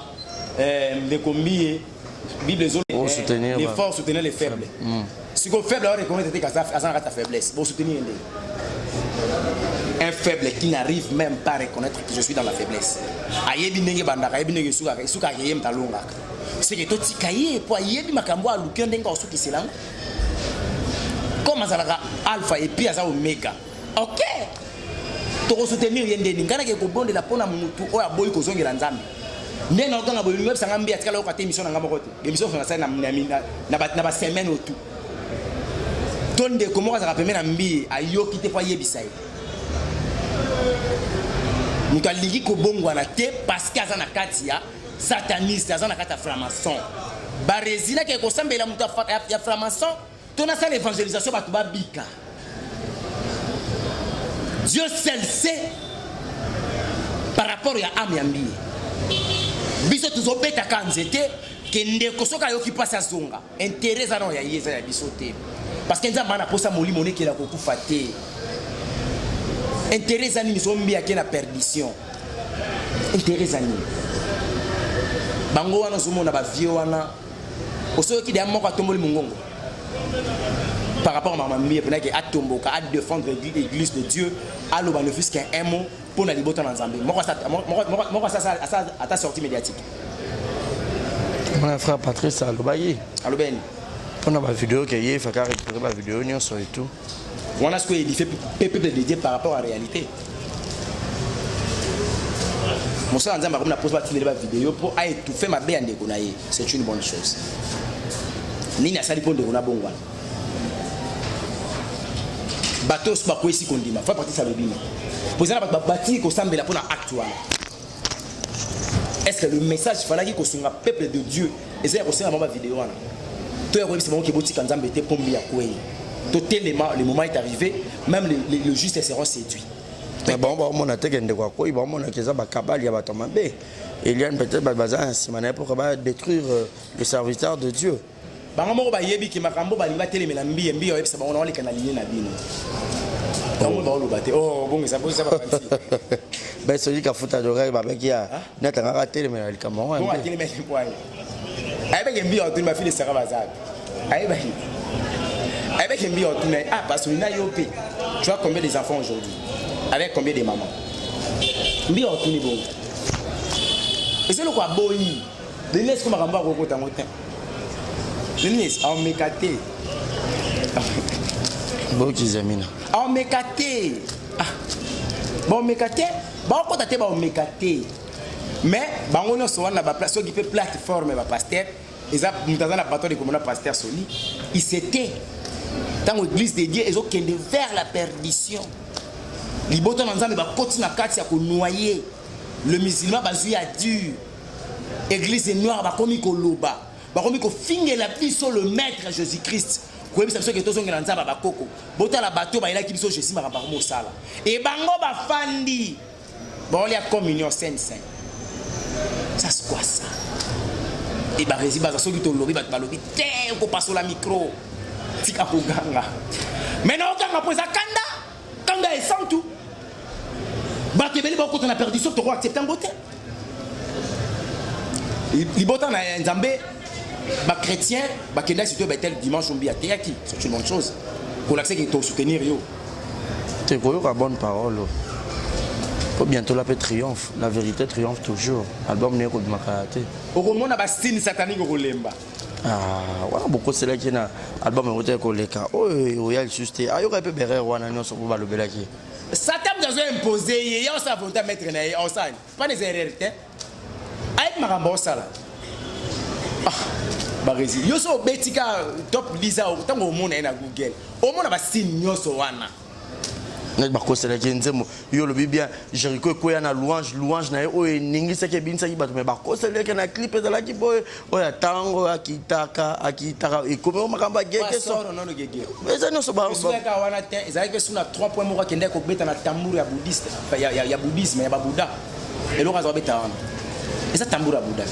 les combis, Bible les forts soutenir les faibles. Si vous faible, on reconnaît que ça a ta faiblesse. Vous soutenir un faible qui n'arrive même pas à reconnaître que je suis dans la faiblesse. Ayebi nenge bandaka, ayebi nenge suka yem talonga. C'est que toi tikaye pour ayebi makambo a luki ndenga osuki selang. Comme azalaka alpha et puis aza omega. OK. To soutenir yende ngana ke ko bonde la pona mutu oya boy ko zongela nzambe ndena okanga boy web sanga mbi atikala ko mission na ngamo kote émission fona ça na ba semaine autour tonde ko mo ka pemé na mbi ayoki te pa yebisa ye mutu alingi ko bongwa na te parce que azana kati ya sataniste azana kati ya franc-maçon ba resina ke ko sambela mutu ya franc-maçon tona ça l'évangélisation ba to ba bika. Dieu seul sait par rapport à Amiambi. Biso tuzobeta kanzete kende kosoka yoki pasa zonga. Intérêt za no ya yeza ya bisote. Parce que nzamba na posa moli moneki la kokufa te. Intérêt za ni sombi ya na perdition. Intérêt za ni. Bango wana zomona ba vieux wana. Osoki de amoko atomboli mungongo. Par rapport à ma mère, il a tomboka à défendre l'église de Dieu, à l'eau, ne fût qu'un mot pour la liberté en Zambie. Moi, ça a ta sortie médiatique.
Mon frère Patrice a l'obaye.
À l'obaye.
On a ma vidéo qui est, il faut récupérer ma vidéo, on sur et tout.
On a ce qu'il fait peu de dire par rapport à la réalité. Mon frère Nzamba comme la pose pas de la vidéo pour étouffer ma béane de Gonaï. C'est une bonne chose. Ni na sali ponde Gona Bongwa. Batos bakwe si kondima fa partie ça le bima posana ba bati ko sambela pona actuel. Est-ce que le message fallait que sunga peuple de Dieu et c'est aussi ma vidéo wana to yako c'est bon ki boti kanzambe te pombi ya kwei to tellement le moment est arrivé même le juste seront séduits.
Mais bon on a tekende kwa kwei bon on a keza ba kabali ya bato mabe Eliane peut-être ba bazan simana pour détruire le serviteur de Dieu.
Bango ba yebi ki makambo ba linga telemela mbi mbi yo ebisa bango na leka na ligne na bino. Bango ba lo bate bon ça pose ça ba parti.
Ben celui qui a foutu d'oreille ba qui a neta ngaka telemela likamo.
Bon a telemela point. Aïe mbi yo tu ma fille sera bazak. Aïe mbi yo tu parce que na yo pe. Tu as combien des enfants aujourd'hui? Avec combien de mamans? Mbi yo tu ni bon. Et c'est le quoi boyi. De laisse comme makambo ko tango. Denis, on m'écate.
Bon, Kizamina.
On m'écate. Bon, m'écate. Bon, quand t'as bon, m'écate. Mais, on a souvent la place, ceux qui fait plateforme, pasteur, ils ont dans la bataille de commandant pasteur Soli. Ils s'étaient. Dans l'église de Dieu, ils ont qu'elle vers la perdition. Les botons ensemble, ils vont continuer à casser, à noyer. Le musulman va jouer à dur. L'église noire va comme Koloba. Va comme finir la vie sur le maître Jésus-Christ. Vous voyez, c'est que tous les gens qui ont Coco. Botan la bateau, il a qui sont Jésus, ma parmo sala. Et bango va fandi. Bon, il y a communion saint-saint. Ça c'est quoi ça? Et bah résiba ça qui te lobby va lobby. Tiens, on passe la micro. Tika kuganga. Mais non, kanga posa kanda est sans tout. Bah tu veux dire quand on a perdu ça, tu dois accepter un beauté. Les botans na Nzambé, bah chrétien, bah kenda si tu veux tel dimanche on bi à Théaki, c'est une bonne chose. Pour l'accès qui te soutenir yo.
Tu vois la bonne parole. Faut bientôt la paix triomphe. La vérité triomphe toujours. Album n'est pas de ma karaté.
Au moment où on a style satanique au lemba.
Ah, voilà beaucoup c'est là qui na album est au leka. Oh, il y a le juste. Ah, il y aurait pu berrer ou un sur pour le belaki.
Satan nous a imposé, il y a ça volonté mettre na en salle. Pas des erreurs, hein. Avec marambo sala. Ah, barezi. Yo so betika top lisa au tango monde na Google. Au monde ba style nyoso wana.
Net ba kosela ki nzemo yo lobi bien Jericho ko ya na louange na o ningisa ke binsa ki bato me ba kosela ke na clip ezala ki boy o ya tango akitaka e comme o makamba gege so
non gege
eza no so ba
ka wana te ezala ke suna 3 points moko kende ko beta na tambour ya bouddhiste ya bouddhisme ya babuda et lo razo beta wana eza tambour ya buddha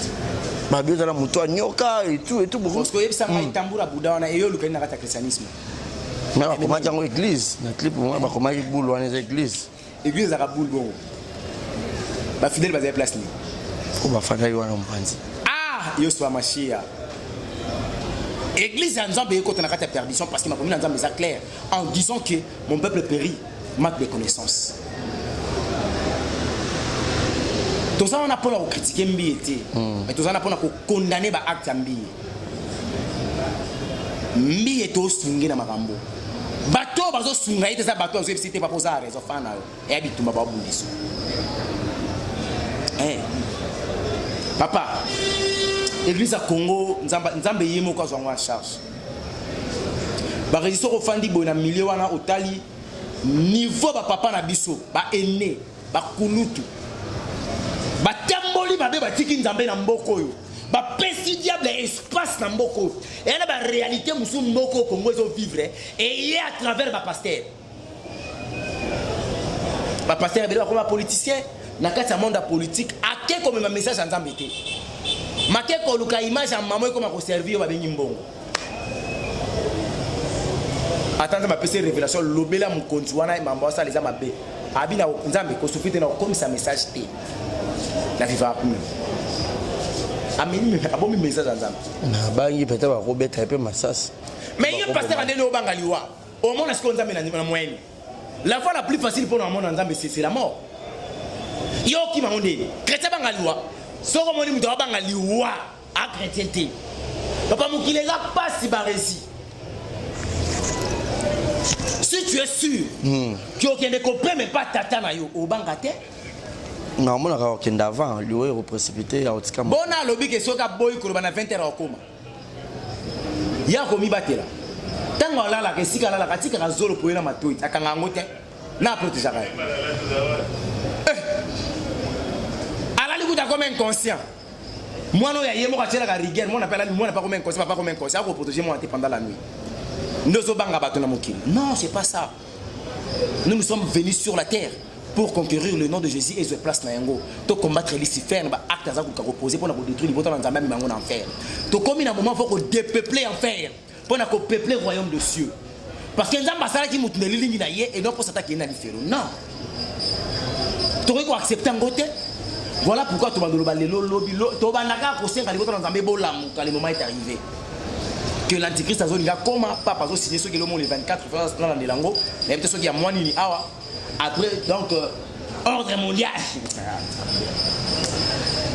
ba beta na muto nyoka et tout beaucoup
parce que yebisa ngai tambour ya buddha wana e yo lukani na kata christianisme.
Mais comment tu as une église? La clip, comment tu as une église?
L'église a boule bon. Ma fidèle va place ni.
On va faire une ambiance.
Ah, yo soit machia. Église en Zambie quand on a raté perdition parce que ma commune en Zambie est clair en disant que mon peuple périt manque de connaissances. Tout ça on a pas à critiquer Mbiété. Mais tout ça on a pas à condamner ba acte Mbié. Mbié to swingi na makambo. Bateau bazo sunga ite za bateau zo cité pas poser raison fana e habitumba ba buliso papa église à Congo nzambe yemo kwa zo en charge ba régister ko fandi bona milieu wana otali niveau ba papa na biso ba aîné ba kulutu ba tamboli ba be ba tiki nzambe na mboko yo ba pesi diable espace na mboko et la ba réalité musu mboko Congo zo vivre et y à travers ba pasteur ba comme politicien na kati ya monde politique ake comme un message en Zambie make ko luka image en maman comme ko servir ba bengi mbongo attendre ma pesi révélation lobela mu konti wana mambo ça les amabe abina Nzambe ko sufite na comme ça message té la viva plus abomi message Nzambe
na bangi peut-être ba robeta un peu massas
mais il pasteur andene obanga liwa au monde est-ce qu'on Nzambe na moyenne la fois la plus facile pour le monde Nzambe c'est la mort yo ki maonde chrétien banga liwa soko moni muto banga liwa a chrétienté papa mukile la passe baresi si tu es sûr que aucun de copain mais pas tata na yo obanga te.
Non, mon a aucun d'avant, lui est précipité à Otikam.
Bon, à l'objet que soit boy pour 20h au coma. Ya komi batela. Tant on la kesika la katika ka zolo pour na matoi akanga ngote na protéger. Ala li kuta comme inconscient. Moi non ya yemo ka tela ka rigueur, moi n'appelle moi pas comme inconscient, pas comme inconscient pour protéger moi pendant la nuit. Nous banga bato na mokili. Non, c'est pas ça. Nous sommes venus sur la terre pour conquérir le nom de Jésus et se place na yango to combattre Lucifer ba acte za ko reposer pour na détruire les botons dans même en enfer to comme un moment faut dépeupler enfer pour na ko peupler le royaume de cieux parce que nzamba sala ki mutu lilingi na ye et non pour s'attaquer na lifero non to ko accepter ngote voilà pourquoi to bandolo balelo lobi to banaka ko senga les botons dans nzambe bolamu quand le moment est arrivé que l'antichrist a zoninga comment papa zo signer ce que le monde le 24 dans la lango mais peut-être ce qui a moins ni awa. Après, donc, ordre mondial.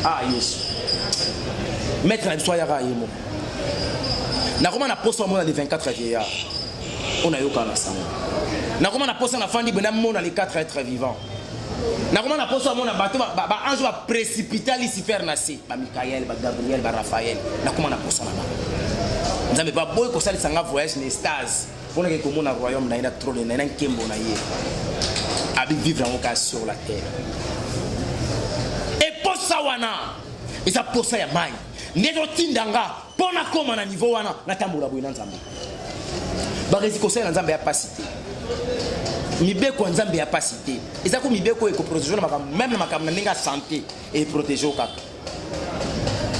Ah, yes. Maître la soya yemo. nakoma na poso mona de 24 vieillards on a yoka na sango nakoma na poso na fandi bena mona les 4 êtres vivants nakoma na poso mona bato ba ange va précipiter Lucifer na si ba Michael ba Gabriel ba Raphaël nakoma na poso na ba nzambe ba boy ko sali sanga voyage ne stase pour que comme na royaume na ina trône na ina kembo na ye abi vivre en cas sur la terre et posa wana eza posa ya mai ndezo tindanga pona koma na niveau wana na tambola boy na nzambe ba resiko sala na nzambe ya pasité mibeko nzambe ya pasité eza ko mibeko e ko protéger na makam même na makam na ninga santé et protéger au kaka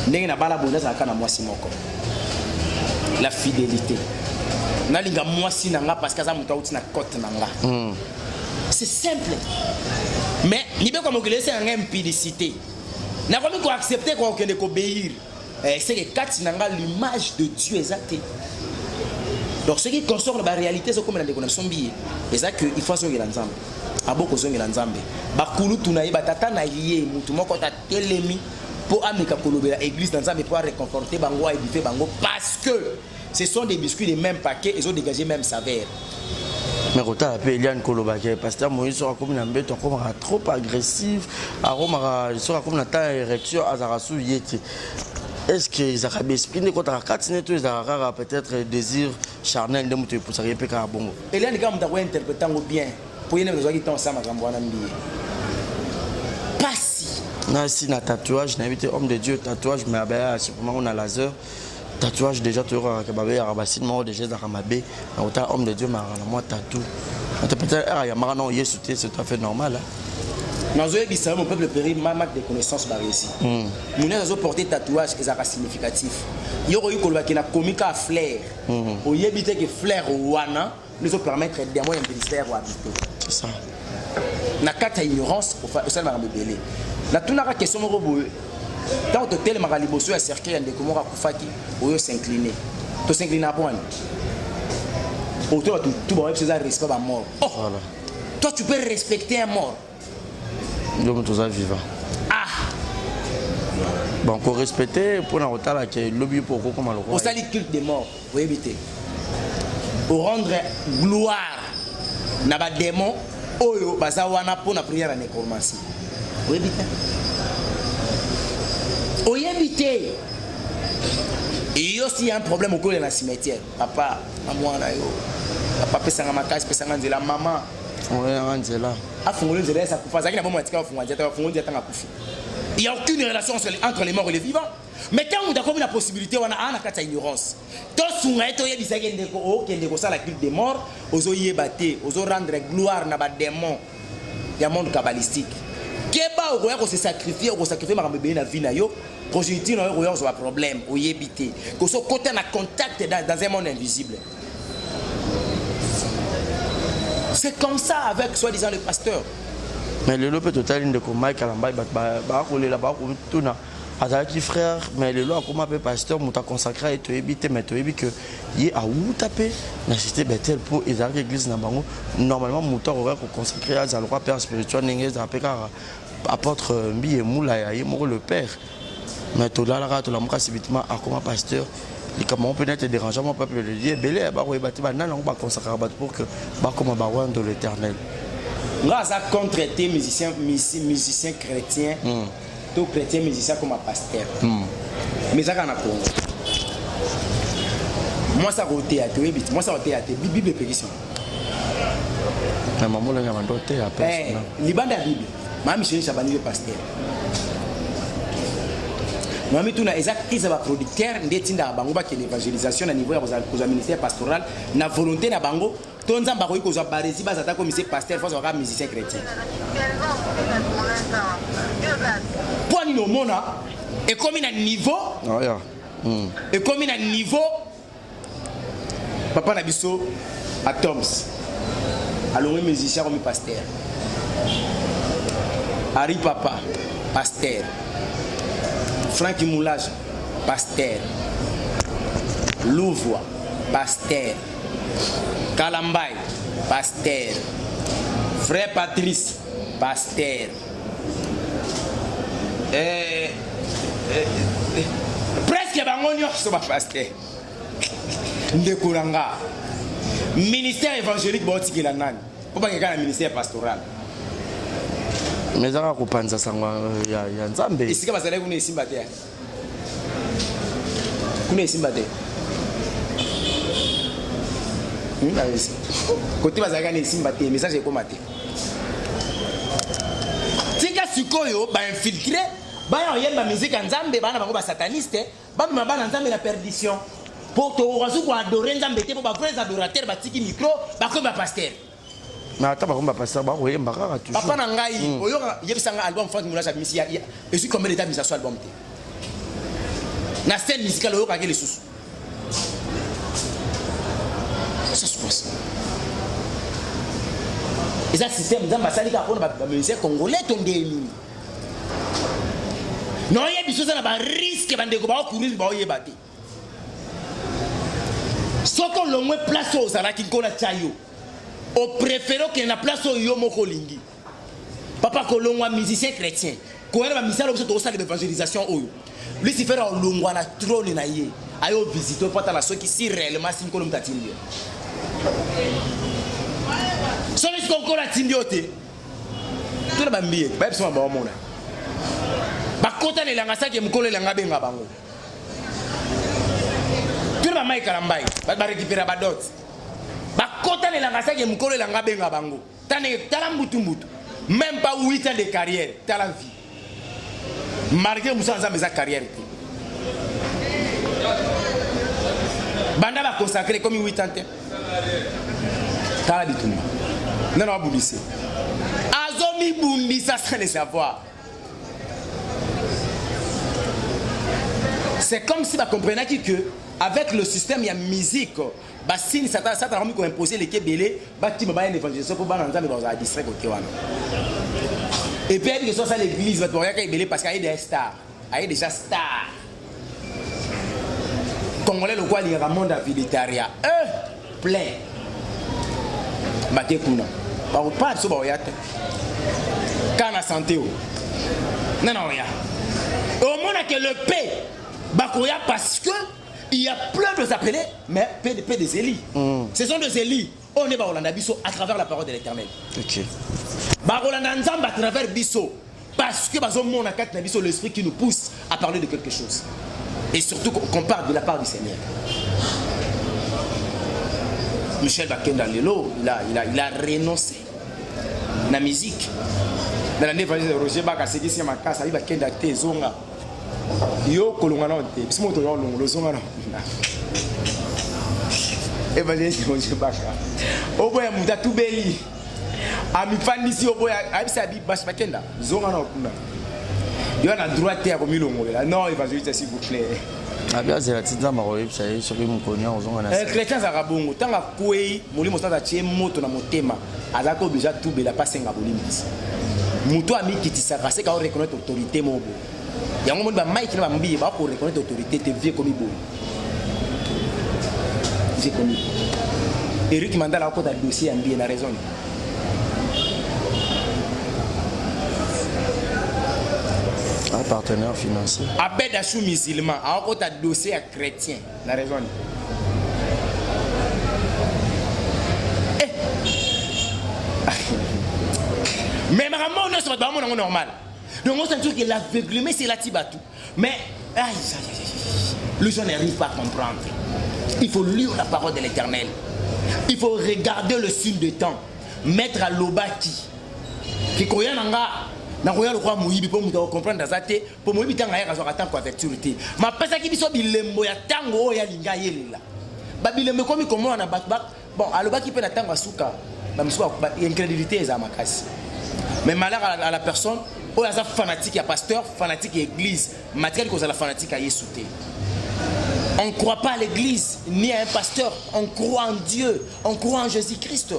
ndenge na bala boy na zaka na mwasi moko la fidélité nalinga mwasi nanga parce que ça muta uti na côte nanga c'est simple mais mibeko mo kelese nanga impudicité na komi ko accepter ko kende ko obéir c'est que kati nanga l'image de Dieu exacte. Donc ce qui concerne la réalité c'est comme dans des connexions billet et ça que il faut zongela nzambe aboko zongela nzambe bakulu tunaye batata na lié mutu moko ta telemi pour ameka kolobela église dans nzambe pour réconforter bango et édifier bango parce que ce sont des biscuits des mêmes paquets ils ont dégagé même saveur.
Mais quand tu as appelé Eliane Kolobake, pasteur Moïse sera comme une bête, comme trop agressif, il sera comme une érection à Zarasou Yeti. Est-ce que les Arabes esprit quand tu as 4 ans, ils ont peut-être désir charnel de monter pour s'arrêter à Bongo.
Eliane, quand tu as interprété bien, pour y aller dans ensemble à Gamboana pas si.
Non, si na tatouage, n'invite homme de Dieu, tatouage, mais à ce moment on a laser. Tatouage déjà tu auras que babé arabasine moi déjà dans Ramabé autant homme de Dieu m'a moi tatou peut-être il y a marano yesu c'est tout à fait normal
dans zoé bisa mon peuple péri mamak de connaissances barisi mon azo porter tatouage et ça significatif yoro yikoloba ki na komika flair o yebite que flair wana nous permettre de moi un ministère ou habiter
c'est ça
na kata ignorance au sein de la rebelle la tunaka question mo boye. Quand tu es le liboso à cercueil de comment kufaki oyo s'incliner to s'incliner à point autour tout bon c'est ça respect à mort voilà. Toi tu peux respecter un mort
donc tous vivant bon qu'on respecter pour en retard que lobby pour comment le
au sali culte des morts vous éviter au rendre gloire na ba démon oyo bazawana pour la prière à nécromancie vous éviter oyebité et aussi il y a un problème au cœur de la cimetière papa moi na yo papa pesanga makasi pesanga nzela maman
on nzela
afungolo nzela ça kufa zaki na bomo atika afungwa nzela afungolo nzela tanga kufa il y a aucune relation entre les morts et les vivants mais tant on a comme la possibilité on a ana kata ignorance to sunga eto yebisa kende ko o kende ko sala culte des morts ozo yebate ozo rendre gloire na ba démon ya monde kabbalistique keba okoya ko se sacrifier ma bébé na vie na yo progéniture na yo oyo zo problème oyebité ko so côté na contact dans un monde invisible. C'est comme ça avec soi-disant le pasteur.
Mais le lot peut total de combat kalamba ba ko lela ba ko tuna azaki frère mais le lot comment pasteur muta consacré et to ebité mais to ebi que yi a ou taper na cité Bethel pour ezaki église na bango normalement muta ko consacrer à le roi père spirituel ningé za peka apôtre mbi et moula ya moko le père mais tout là la tout la moka subitement à comment pasteur et comment peut être dérangeant mon peuple de Dieu belé ba ko ebati ba nan on ba consacrer pour que ba comme ba roi de l'Éternel.
Grâce à contre tes musiciens chrétiens, tous chrétiens musiciens comme un pasteur. Mais ça, Congo. Moi, ça va au théâtre, moi, ça va au théâtre, Bible et pétition.
Mais maman, là, il y a un autre théâtre.
Liban de la Bible, ma Michel Chabani, le pasteur. Moi, tout na exact, ils ont producteur, n'étinda bango ba que l'évangélisation à niveau aux ministère pastoral, na volonté na bango. Tonza mbako yiko za barezi ba zata comme pasteur faut avoir musicien chrétien. Pour nous mona et comme il a niveau et comme il a niveau papa na biso à Toms alors musicien comme pasteur Harry papa pasteur Francky Moulage pasteur Louvois pasteur Kalambay, pasteur. Frère Patrice, pasteur. Presque bangonio sur ma pasteur. ndekolanga ministère évangélique baotikela nani po bakeka na ministère pastoral
mais ezaka kopanza sango ya nzambe
esika bazalaki kuna esimba te kuna esimba te kote bazalaka na esimba te message ekoma te tika sikoyo bainfiltre baya oyemba musique ya nzambe bana bango basataniste bamema bana nzambe na perdition po tokokasu koadore nzambe te po bavrais adorateur batiki micro bakomi bapaster
mais ata bakomba pasteur bakoyemba kaka toujours
papa na ngai oyoka yebisanga album Frank Moulage abimisi ezwi combien d'état misa so album te na scène musicale oyokaki lisusu ça se passe eza système nzambe asali kaka mpona bamusicien congolais to ndeni noyebi so eza na bariske bandeko baokourir baoyeba te soki olongwe place oyo ozalaki nkona tia yo opréféré okende na place oyo yo moko olingi papa kolongwa musicien chrétien koyena bamisala biso tokosala baévangélisation oyo lucifer aolongwa na trône na ye ayo visite po atala soki si réellement si nkolo moto atindi yo soki siko nkolo atindi yo te tona bambiye bayebiso ma baomona bakota na elanga saki mokolo elanga benga bango tuna bamaikala mbai barécupéra badote bakota na elanga saki mokolo elanga benga bango tala mbutumbutu même pas 8 ans de carrière tala vie malgré mosala nzambe eza carrière te banda baconsacré comme 8 ans te tala bitumba nana wabundise azomibundisa sans le savoir. C'est comme si vous comprenez que avec le système il y a musique bah si ça t'a remis qu'on imposer les kébélés bah tu me vas une évangélisation pour balancer mais dans un district côté wana et puis que ça l'église va te voir kébélé parce qu'il y a des stars il y a déjà stars congolais le quoi il y a un monde militaria plein bah t'es kuna bah pas sur bah yate quand la santé non non ya au moins que le paix bakoya parce que il y a plein de appelés mais peu des élus. Ce sont des élus. On est Baolanda Bisso à travers la parole de l'Éternel. OK. Baolanda Nzamba à travers Bisso parce que bazomona na kat na Bisso l'esprit qui nous pousse à parler de quelque chose. Et surtout qu'on parle de la part du Seigneur. Michel Bakenda Lelo, il a renoncé la musique. Dans l'année de Roger Baka c'est qui ma casa, il Bakenda Tezonga. Yo kolongana te bisimo to yo longo lozonga na evangeliste Roger Baka oboya muta tubeli amifandisi oboya abisa bi bash bakenda zonga na okuna yo na droite ya komilongo la non evangeliste s'il vous plaît
abia zela tinza maroye psaye soki mukonya ozonga na
chrétien za kabongo tanga kwei molimo sasa tie moto na motema azako déjà tubela pasenga bolimisi muto amikitisa kasi ka reconnaître autorité mobo yango moni ba Mike na bambi ba ko reconnaître autorité te vie comme bon j'ai connu Eric Mandala a côté dossier en bien la raison
un partenaire financier
Abed Achou musulman a côté dossier à chrétien la raison mais maman non c'est pas normal. Donc on sent que l'aveuglement c'est la tibatou. Mais les gens n'arrivent pas à comprendre. Il faut lire la parole de l'Éternel. Il faut regarder le signe de temps. Mettre à l'obaki. Qui koya nanga na koya le roi Moïbi pour nous comprendre dazate pour Moïbi tanga ya kazo attendre couverture. Ma pesa ki biso bilembo ya tango ya linga yelela. Ba bilembo komi comment na bakbak. Bon alobaki pe na tango suka. Ba misuka incrédulité za makasi. Mais malheur à la personne. Oh, il y a fanatique, il y a pasteur, fanatique et église. Matériel que vous avez la fanatique à Yesouté. On ne croit pas à l'église, ni à un pasteur. On croit en Dieu, on croit en Jésus-Christ.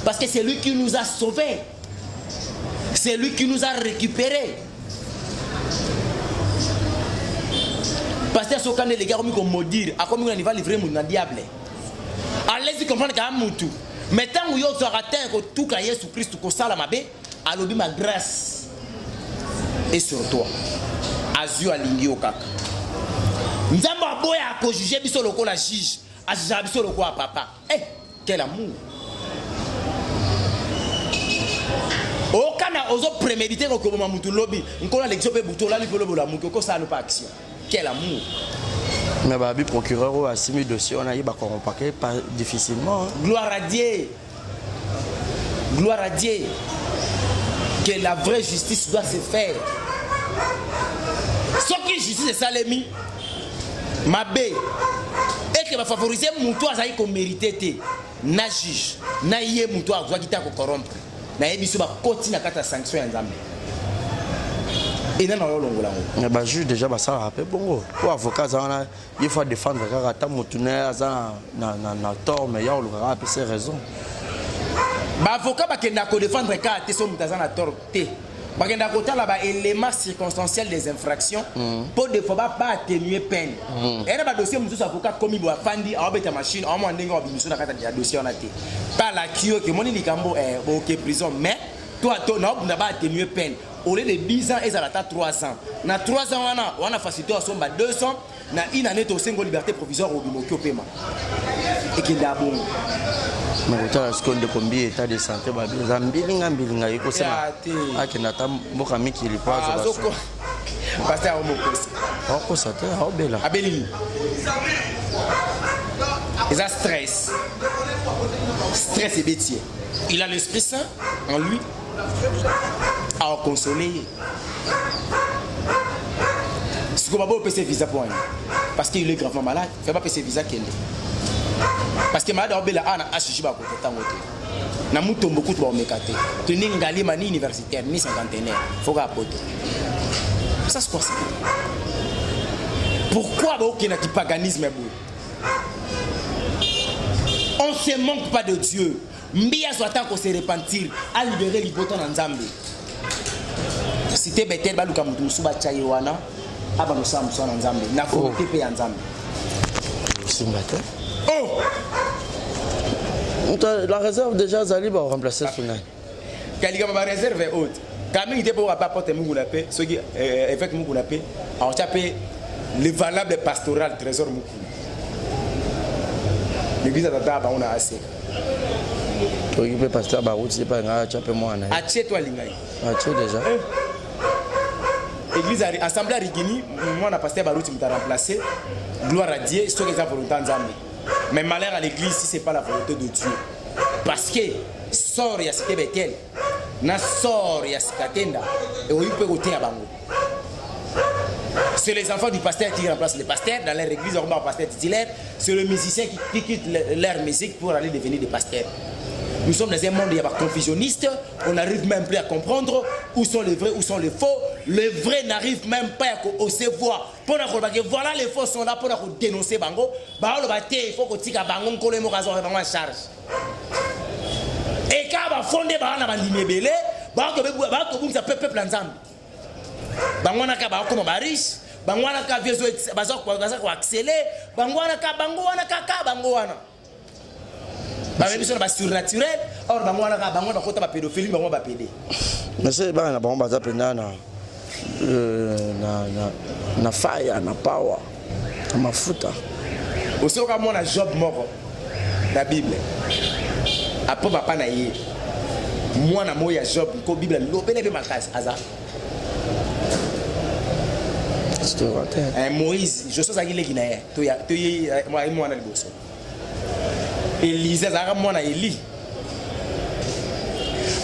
Parce que c'est lui qui nous a sauvés. C'est lui qui nous a récupérés. Pasteur Sokane, les gars, comme maudire, à combien on va livrer mon diable. Allez-y comprendre qu'il y a un moutou. Mais tant que vous avez raté tout cas Jésus-Christ, que ça la mabé, alors ma grâce. Et sur toi, Azio alingi okaka. Nzamba boya ko juger biso lokola juge. ajabiso le quoi papa. Eh, quel amour. Aucun oso prémédité que comme Mamoutou lobby, on a l'exemple bouton là, il peut le voler l'amour, que ça ne pas action. Quel amour.
Mais babi procureur a 6 000 dossiers, on a eu un paquet pas difficilement.
Gloire à Dieu. Gloire à Dieu. Que la vraie justice doit se faire. Ce qui est justice, c'est ça l'ennemi. Ma bé. Et que va favoriser mon toit, ça y est qu'on mérite. Na juge. Na yé mon toit, vous qui corrompre. Na yé biso va continuer à faire la sanction en Zambie. Et non, non, non, non.
Mais juge déjà, ça rappelle bon. Pour avocat, il faut défendre quand Moutouné na tort, mais il y a ses raisons.
Avocat va défendre quand tu es tort. Parce que y a des éléments circonstanciels des infractions pour des fois pas atténuer peine. Et il y a des dossiers où avocat comme il doit faire des machines, on a des dossiers en été. Pas la qui est mon inikambo est prison, mais toi, tu n'as pas atténué peine. Au lieu de 10 ans, ils ont 3 ans. Dans 3 ans, on a facilité à 200. Dans une année, tu as liberté provisoire au Bimoki au paiement. Et qu'il y a bon.
Mais tu as ce qu'on de combien d'état de santé, Zambilinga, il faut ça. Ah, qui n'a pas beaucoup de qui pas.
Pasteur Omokos.
Oh, ça t'est à Obela.
Abelini. Il a stress. Stress et bêtier. Il a l'Esprit Saint en lui à consoler. Ce qu'on va pas payer visa pour lui. Parce qu'il est gravement malade. Il ne fait pas payer visa qu'il est. Parce que malade Obela a acheté à côté de temps. Na muto beaucoup de mekate. Tu n'es ngali mani universitaire ni cinquantenaire. Faut apporter. Ça c'est quoi ça? Pourquoi il y a un paganisme? On ne se manque pas de Dieu. Mbia soit tant qu'on se repentir à libérer les botons en Zambie. Si tu es bête, balu kamutu suba chayiwana, abano samson en Zambie. Na faut te en Zambie.
C'est matin.
Oh.
La réserve déjà Zali va remplacer Sunai.
Quelqu'un ma réserve est haute. Quand il était pour apporter Mougoulapé, ceux qui effectuent Mougoulapé, on tapé le valable pastoral trésor Moukou. L'église à Tata, on a assez.
Tu peux passer à Barout, c'est pas un chapé moi.
Acheter toi l'ingay.
Acheter déjà.
Église assemblée à Rigini, moi on a pasteur Barout qui m'a remplacé. Gloire à Dieu, c'est ce qu'ils ont volonté en Zambie. Mais malheur à l'église si c'est pas la volonté de Dieu. Parce que sort ya cité Bethel, na sort ya Sikatenda et on peut côté à Bango. C'est les enfants du pasteur qui remplacent les pasteurs dans leur église, on va pasteur titulaire, c'est le musicien qui quitte leur musique pour aller devenir des pasteurs. Nous sommes dans un monde où il y a des confusionnistes, on n'arrive même plus à comprendre où sont les vrais, où sont les faux. Les vrais n'arrivent même pas à se voir. Voilà, les faux sont là pour dénoncer Bango. Il faut que tu aies Bango, qu'on ait en charge. Et quand on va fonder Bango, on va libérer, Bango ça peut peuple ensemble. Bango n'a qu'à Bango riche, Bango n'a qu'à vieux accélérer, Bango n'a qu'à Bango. Même si on est surnaturel, or bango na pédophilie, bango ba pédé.
Mais c'est ba na bango ba zapenda na fire na power na mafuta.
Aussi comme on a Job mort la Bible. Après papa na yé. Moi na moya Job ko Bible lobele be makasi aza.
C'est vrai.
Moïse, je sais ça qu'il est guinéen. To moi na liboso. Élise azaka mwana Eli.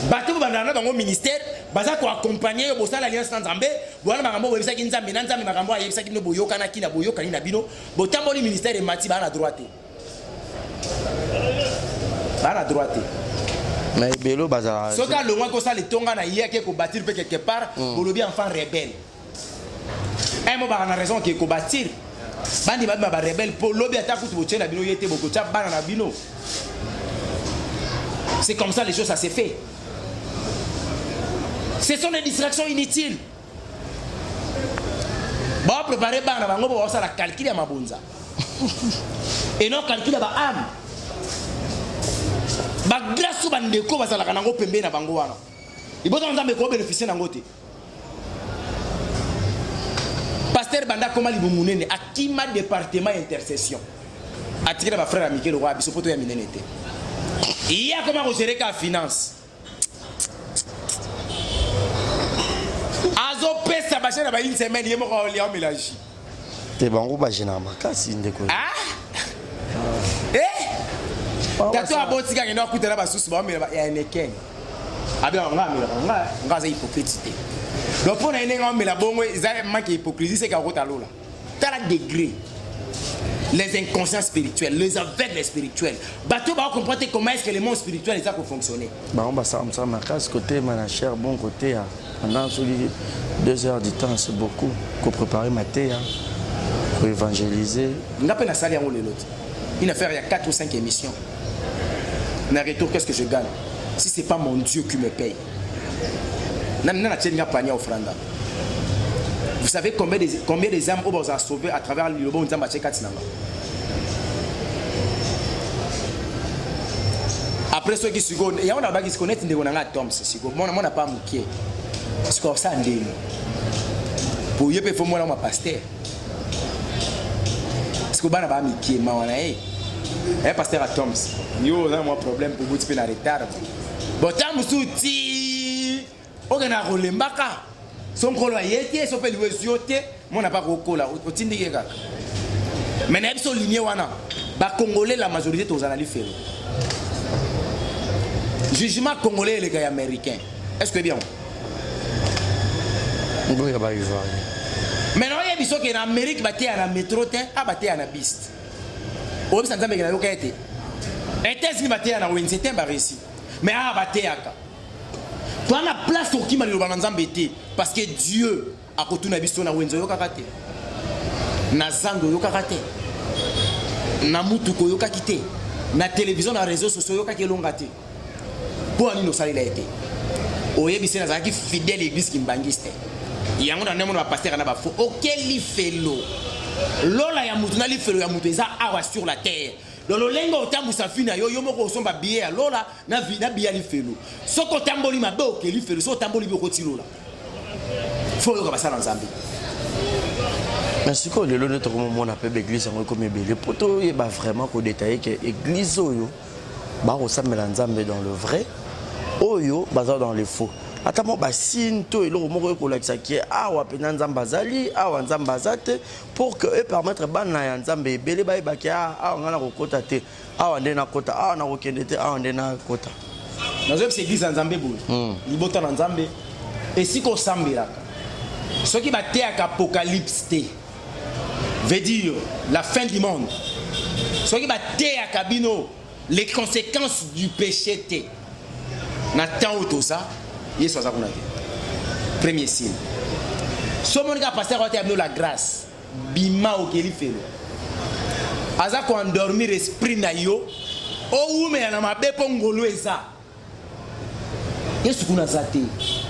Bato bandana bango ministère baza ko accompagner bo sala alliance Nzambe, boana makambo webisa ki Nzambe na Nzambe makambo ayebisa ki no boyoka na kina boyoka ni na bino, bo tamboli ministère et mati ba na droite. Ba na droite.
Mais belo baza.
Soka le moi ko ça le tonga na yeke ko bâtir pe quelque part, bolobi enfant rebelle. Mo ba na raison que ko bâtir. Bandi ba rebelle pour lobby attaque tout boche na bino yete boko cha bana na bino. C'est comme ça les choses ça s'est fait. Ce sont des distractions inutiles. Ba préparer bana bango ba ça la calcul ya mabunza. Et non calcul ya ba âme. Ba grâce ou bandeko ba sala kanango pembe na bango wana. Ibota nzambe ko bénéficier na ngote. Pasteur Banda Koma Libumunene, à qui ma département intercession. attirer ma frère Mikel Roi biso poto ya minenete. Il y a comment gérer la finance. Azo pesa ba chena ba une semaine yemo ko li en mélange.
Te bango ba jena makasi ndeko.
Ah? Tato abotika ngena kutela ba susu ba mela ya neken. Abi nga za hypocrite. Donc pour na nga mela bongo za manque hypocrisie c'est ka rota lola. Tala degré. Les inconscients spirituels, les aveugles spirituels. Bateau va comprendre comment est-ce que le monde spirituel est fonctionner.
Bah on va ça ma casse côté manager bon côté pendant 2 heures du temps c'est beaucoup pour préparer ma thé pour évangéliser.
On a pas na salle en le lot. Une affaire il y a 4 ou 5 émissions. Na retour qu'est-ce que je gagne si c'est pas mon Dieu qui me paye. Na tchenga pania offranda. Vous savez combien des âmes vous a sauvé à travers le bon Nzamba Tchekatinanga. Après ceux qui se connaissent, il y a un qui se connaît des gens Toms, moi n'a pas mouqué. C'est comme ça ndé. Pour y faut moi là ma pasteur. Parce que bana ba mouqué ma wana eh pasteur à Toms. Yo on a un problème pour vous en retard. Bon tam souti. On a rolembaka. Son kolo yete so pe liwesiote mon n'a pas kokola otindike kaka. Mais na biso lignée wana ba congolais la majorité tozana li faire. Jugement congolais les gars américains. Est-ce que bien?
Ngo ya ba ivoire.
Mais non ya biso que en Amérique ba te na métro te a ba te na biste. O bisa nzambe na yoka ete. États-Unis ba te na Wednesday ba réussi. Mais a ba te aka. Toi la place au Kimani le Banzambe parce que Dieu a kotu na biso na wenzo yokakate. Na zando yokakate. Na mutuko yokakite. Na télévision na réseaux sociaux yokake longate. Pour ani no salila été. Oye bisena zaki fidèle église kimbangiste. Yango na nemo na pasteur na ba fo. Auquel li felo. Lola ya mutu na li felo ya mutu eza awa sur la terre. Lolo lengo otambu safina yo moko osomba billet ya lola na billet li felo. Soko tamboli mabe okeli felo so tamboli bi okoti lola. Faut yo ka sala nzambe.
Mais ce que le lot comme mon appelle l'église en comme belé poto et bah vraiment ko détailler que église oyo ba osamela nzambe dans le vrai oyo bazar dans le faux. Atamo ba sinto eloko moko ko lakisa ki awa pena nzamba zali awa nzamba zate pour que et permettre bana ya nzambe belé ba ibaki awa ngana ko kota te awa ndena kota awa na ko kende te awa ndena kota.
Dans une église nzambe boule. Libota na nzambe et si ko sambiraka. Ce qui va te apocalypse te veut dire la fin du monde. Ce qui va te akabino les conséquences du péché te. Na temps tout ça Yesu aza kuna te. Premier signe. So monika pasteur wa te abno la grâce. Bima okeli felo. Aza ko endormir esprit na yo. O ume na mabe pongolo eza. Yesu kuna zate.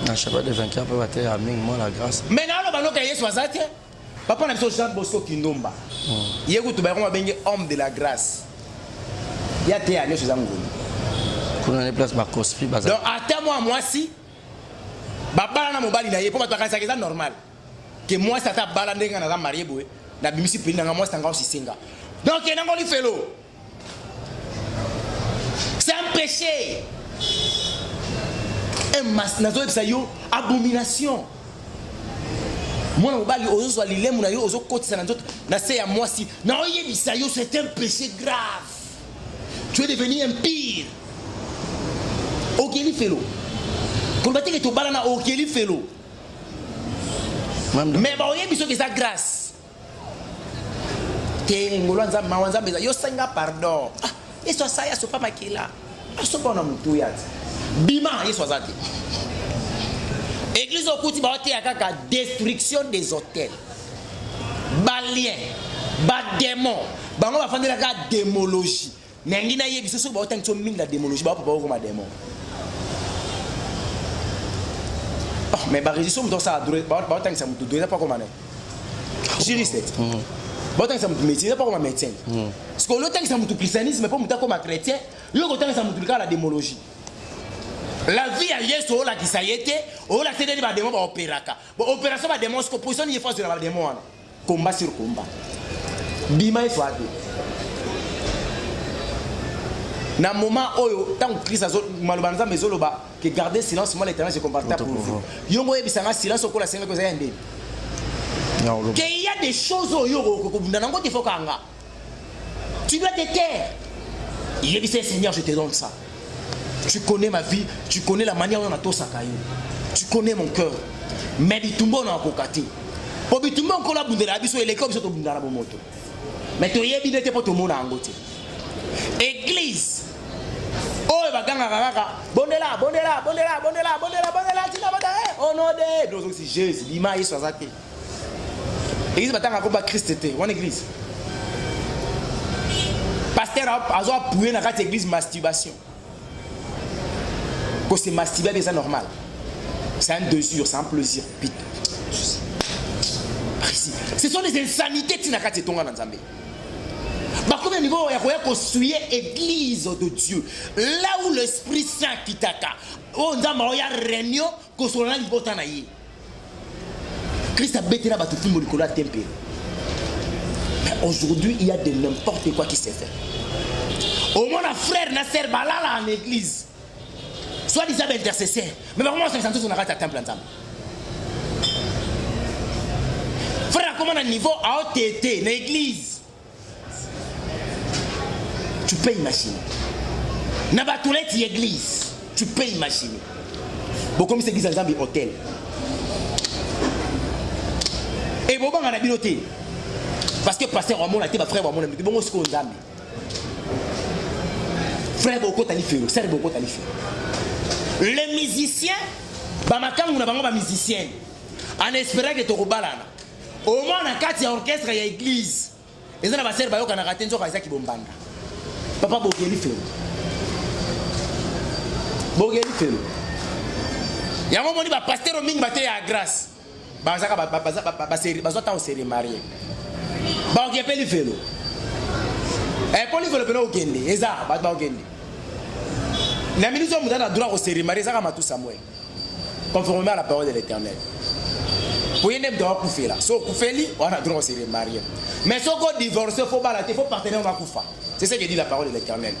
Na chapeau de vainqueur peut battre à moi la grâce.
Mais na lo banoka Yesu azate. Papa na biso Jean Bosco Kindomba. Yego to ba ko bengi homme de la grâce. Ya te ya Yesu zangoni.
Pour donner place ma cospi bazar.
Donc attends moi si babala na mobali na ye pour bataka ça normal que moi ça ta bala ndenga na marié boé na bimisi pili na moi stanga aussi singa donc il n'angoli felo c'est un péché un mas nazo epsa yo abomination moi na mobali ozo so lilemu na yo ozo kotisa na nzoto na se ya moi si na oyebisa yo c'est un péché grave tu es devenu impie okeli felo pour battre que tu balas na okeli felo mais ba oyebi so que ça grâce te ngolo nzambe mawanzambe yo senga pardon et so ça ya so pas makila so pas na mutu ya bima yeso azati église okuti ba ote akaka destruction des hôtels balien ba démon bango ba fandela ka démologie mais ngina yebi so ba otangi so mingi la démologie ba papa ko ma démon. Mais bah résistance dans ça adorer bah tant que ça me doit pas comme un juriste bah tant que ça me médecin pas comme un médecin parce que le temps que ça me tout christianisme mais pas me comme un chrétien le temps que ça me tout la démologie la vie à Yesu la qui ça y était on la tête de démon ba opéraka bon opération ba démon ce que position il faut sur la démon combat sur combat bima et soit Na moment oyo tant Christ azo maloba nzambe ezoloba que garder silence moi l'Éternel se comporta pour vous. Yongo yebisanga silence okola senga ko za ndé. Que il y a des choses oyo ko bunda nango te fokanga. Tu dois te taire. Il dit Seigneur, je te donne ça. Tu connais ma vie, tu connais la manière dont on a tout sakayo. Tu connais mon cœur. Mais bitumbo na kokati. Po bitumbo ko la bundela biso ele ko biso to bundala bo moto. Mais to yebi nete po to mona angote. Église. Oh baganga kaka bondela tina bata oh non de donc c'est Jésus bima yesu azate. Église batanga ko ba Christ était one église. Pasteur a appuyé dans cette église masturbation. Quand c'est masturber, c'est normal. C'est un désir, c'est un plaisir. Ce sont des insanités qui n'ont pas été tombées dans Zambé. Combien de niveau il y a construit l'église de Dieu. Là où l'Esprit Saint qui t'attaque. Oh, il y a réunion que son nom est botané. Christ a bêté là bas tout le monde a tempéré. Aujourd'hui, il y a de n'importe quoi qui s'est fait. Au moins, un frère n'a servi là en église. Soit disant intercesseur. Mais comment on s'est senti sur un temple ensemble? Frère, comment un niveau à haute été, l'église? Tu peux imaginer. N'a pas tout l'église. Tu peux imaginer. Bon, comme c'est église ensemble, hôtel. Et bon, on a bien noté. Parce que pasteur Ramon a été ma frère Ramon a dit bon ce qu'on a mis. Frère beaucoup t'as fait, sœur beaucoup t'as fait. Les musiciens, bah ma quand on a pas musicien, en espérant que tu rebalana. Au moins dans quatre orchestre et église. Et ça na ba sœur ba yo kana raté nzo kaza ki bombanda. Papa bokeli fait. Bokeli fait. Ya mo moni ba pasteur mingi ba te ya grâce. Ba zaka ba série ba zota au série marié. Ba oké peli felo. Pour lui le okende, eza ba okende. Na minute on a droit au série marié ça ma tout Samuel. Conformément à la parole de l'Éternel. Pour y doit couper là. So coufeli, on a droit au série marié. Mais si on divorce, faut balater, faut partenaire on va couper. C'est ce que dit la parole de l'Éternel.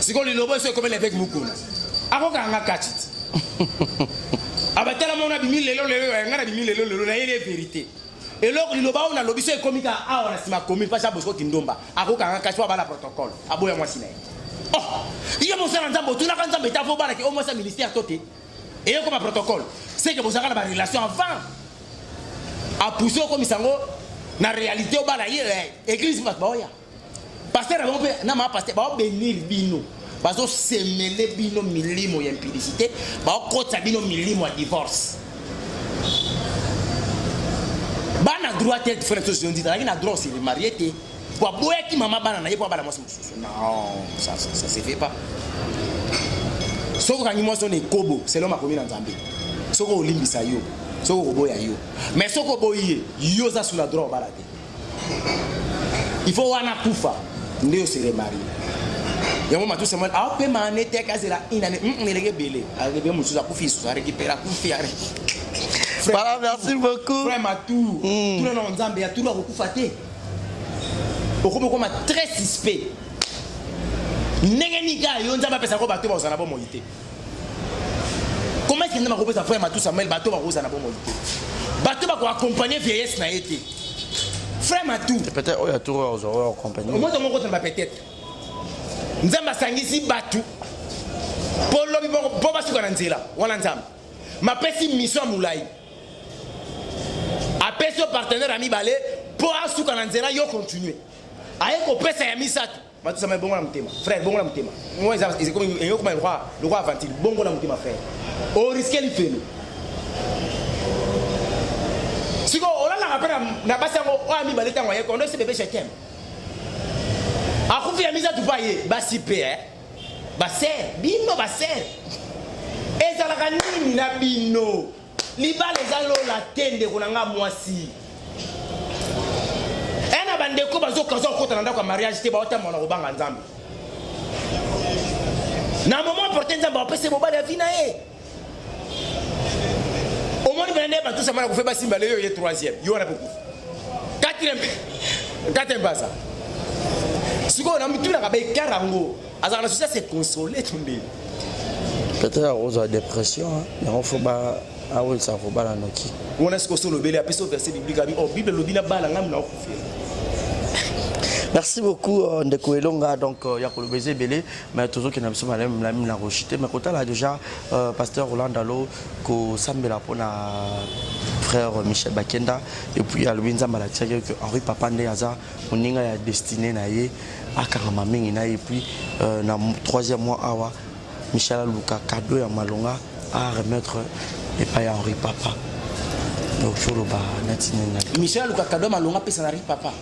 Si on le lobo c'est comme l'évêque Mukuna. Akoka nga kachit. Abatela mona bimi lelo ngana bimi lelo na yele vérité. Et là, il a lobby sur comme il a ma commune, pas Bosco Kindomba. A Roka, cache pas la protocole. A Boya Moissine. Oh, il y a mon salaire dans Botu, la canne bêta, faut pas au moins un ministère toté. Et comme un protocole, c'est que vous avez la relation avant. A pousser comme il s'en va, la réalité au balayer, église Matboya. Pasteur, n'a pas pasteur, va bénir Bino. Parce que c'est mêlé Bino millimo et impudicité, va côté Bino millimo à divorce. Bana droit d'être frère de Dieu, il a droit de se marier. Pour boire qui maman banana, il faut pas la moisson. Non, ça se fait pas. Sauf quand il moisson est kobo, c'est l'homme à combien en Zambie. Sauf au limbisa yo, sauf au boya yo. Mais sauf au boye, yo ça sous la droit balade. Il faut wana kufa, ne se remarier. Il y a un moment tout simplement, ah peut m'aner tes cases là, il n'en est pas belé. Arrivé mon sous à kufi, sous à récupérer à kufi.
Voilà, merci beaucoup.
Frère Matou, tout le monde en Zambie, tout le monde a faté. Beaucoup comme très suspect. Nengenika, yon Zambie pesa ko bateau ba bon moïté. Comment est-ce que nous va frère Matou Samuel bateau ba rosa na bon moïté. Bateau ba ko accompagner vieillesse na été. Frère Matou.
Peut-être il y a tout aux compagnie.
Au moins dans mon côté peut-être. Nzamba sangisi bateau. Pour lobi pour ba suka na nzela. Wana nzamba. Ma pesi mission moulay. Après ce partenaire ami balé pour asuka na nzela yo continuer. Aye ko pesa ya misatu. Matu sama bongo na mutema. Frère bongo na mutema. Moi c'est comme yo comme le roi avantil bongo na mutema frère. O risque li felo. Siko ola la rappela na basa ngo o ami balé tango ye ko ndo se bébé chekem. Akufi ya misatu pa ye basi pe ba ser bino ba ser. Ezalaka nini na bino. Libale ezalo la tende kunanga mwasi. Ena bandeko bazokaza okota na ndako ya mariage te baota mwana kobanga nzambe. Na moment porter nzambe apese bobali afina e. Au moins bende ba tout ça mala ko fe basimba le yo ye 3e. Yo na beaucoup. 4e basa. Siko na mutuna ka be karango. Alors la société c'est consolé tomber.
Peut-être aux a dépression hein. On faut pas ah oui ça faut pas la noki.
On a ce que sur le belé après ce verset biblique a dit oh Bible le dit na bala ngam na okufia.
Merci beaucoup Ndeko Elonga donc il y a le baiser belé mais toujours qui n'a pas la rejeté mais quand là déjà pasteur Roland Dalo ko sambela pona frère Michel Bakenda et puis il y a Louinza Malatia que Henri Papa Ndeaza moninga ya destiné na ye akanga mingi na et puis na 3e mois awa Michel Luka cadeau ya malonga à remettre et pas Henri Papa. Donc sur le bas natine
Michel Luka cadeau malonga pesa na Henri Papa.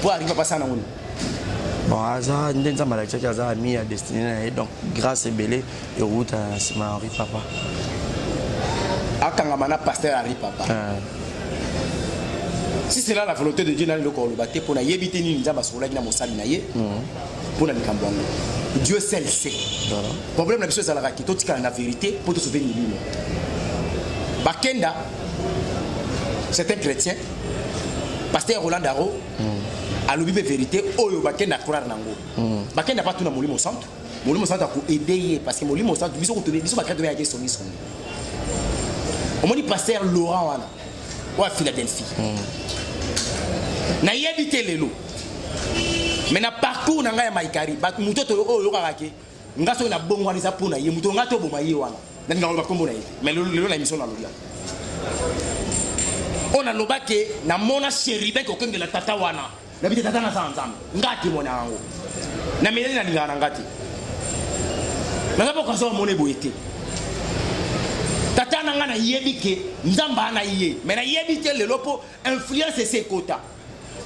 Pour arriver à passer à Naouni.
Bon, Aza, Ndenza Malatia qui a mis à destiné donc grâce et belé et route à Sima Henri Papa.
Akangamana pasteur Henri Papa. Si c'est là la volonté de Dieu dans le corps, le bâté pour n'ayébiter ni n'za basola qui n'a mosali naye pour n'aller kambwango. Dieu seul sait. Le problème la chose à la raquette, tout la vérité pour te sauver une ligne. Bakenda, c'est un chrétien. Pasteur Roland Daro. À l'objet vérité, oyo bakenda croire nango. Bakenda pas tout na molimo centre. Molimo centre pour aider parce que molimo centre biso kotobe biso bakenda ya ke soni soni. On dit pasteur Laurent wana. Wa Philadelphie. Na yebité lelo. Mais na parcours na nga ya Maikari, ba muto to oyo kakake. Ngaso na bongwani sa pona ye muto ngato boma ye wana. Na nga ba kombo na ye. Mais lelo na émission na lolia. On a lobake na mona chéribin ko kenge la tata wana. La vie de tata na sanzam ngati mona yango na meleli na lingana ngati na ngapo kaso mona boyete tata na ngana yebike nzamba na yé mais na yebite le lopo influence ses quotas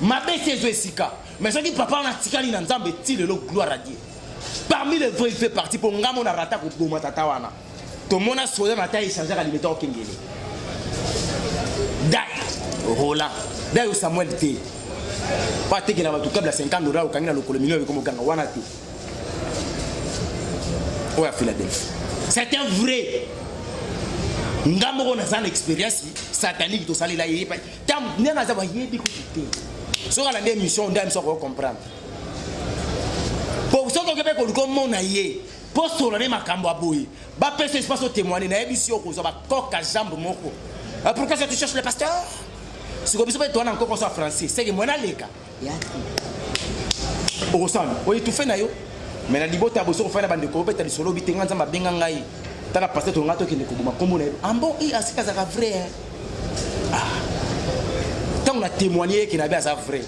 mabe ses esika mais ce qui papa na tikali na nzambe ti le gloire à Dieu parmi les vrais il fait partie pour ngamo na rata ko boma tata wana to mona soya na ta échanger à limiter au kengele dai rola dai Samuel T. Pas que na batu kabla $50 au kangina lokolo million comme ganga wana te. Oya Philadelphie. C'est un vrai. Ngamo na zana expérience satanique to sali la yepa. Tam nena za ba yebi ko te. So la mission ndam so ko comprendre. Pour so ko ke ko ko mona ye. Pour so la makambo aboyi. Ba pese espace au témoigner na yebi si ko so ba koka jambe moko. Pourquoi tu cherches le pasteur? Si vous avez un encore en français, c'est que moi je suis au ressent. Oui, tout fait nayo. Mais la liberté a besoin de faire la bande de coopération de solo bitinga nzamba benga ngai. Tana passer ton ngato qui ne kobuma kombo na. Ambo i asika za vrai. Tant on a témoigné qu'il n'avait pas vrai.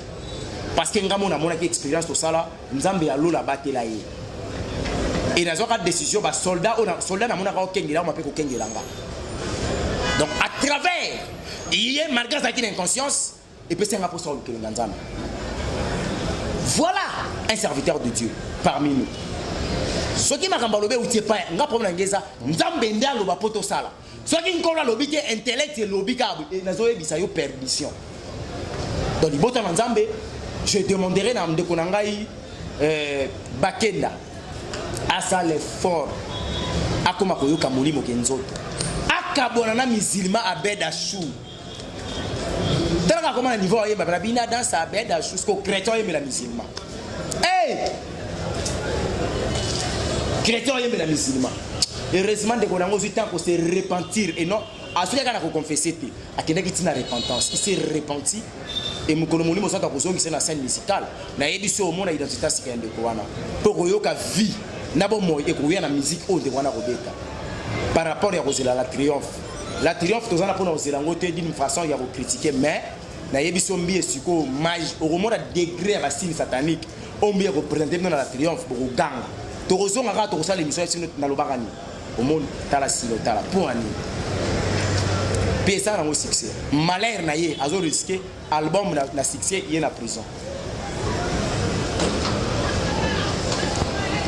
Parce que ngamo na mona ki expérience tout ça là, nzambe ya lola batela ye. Et dans une décision ba soldat na mona ka okengela ma pe ko kengelanga. Donc à travers il y a malgré sa inconscience et puis c'est un apôtre que voilà un serviteur de Dieu parmi nous. Ce qui m'a rambalobé ou t'es pas un problème ngeza nzambe ndia loba poto sala. Ce qui nkola lobi ke intellect et lobi ka et nazoe bisayo perdition. Donc libota nzambe je demanderai na ndeko nangai Bakenda asa l'effort akoma koyoka molimo kenzoto akabona na musulman abeda chou. Comment le niveau est babina dans sa bête jusqu'au chrétien et la musulman. Hey! Chrétien et la musulman. Heureusement de qu'on a eu temps pour se repentir et non à ce qu'il a confessé à quelqu'un qui n'a repentance, il s'est repenti et mon colomoni mosaka poso qui c'est la scène musicale. Na édition au monde a identité c'est qu'il y a de koana. Pour yoka vie na bon moi et courir la musique au de wana robeta. Par rapport à Rosela la triomphe. La triomphe tous en a pour nous zelangote d'une façon il y a vous critiquer mais na yebiso mbi esiko mage au moment de degré à la signe satanique on bien représenter dans la triomphe pour ganga to rozonga ka to kosala l'émission na lobakani au monde tala silo tala pour ani pesa na succès malheur na ye azo risquer album na succès il est na prison.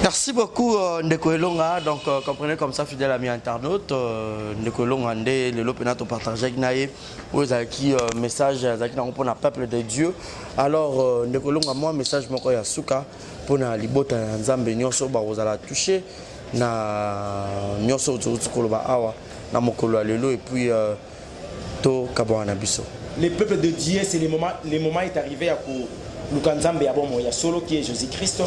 Merci beaucoup Ndeko Elonga. Donc comprenez comme ça fidèle ami internaute Ndeko Elonga ndé le lopenato partager avec naé aux qui message avec na pour le peuple de Dieu. Alors Ndeko Elonga moi message moko ya suka pour na libota nzambe nyonso ba ozala toucher na nyonso tsukoloba awa na mokolo lelo et puis to kabwana biso.
Le peuple de Dieu c'est le moment est arrivé à Lukanzambe ya bomo ya solo qui est Jésus-Christ.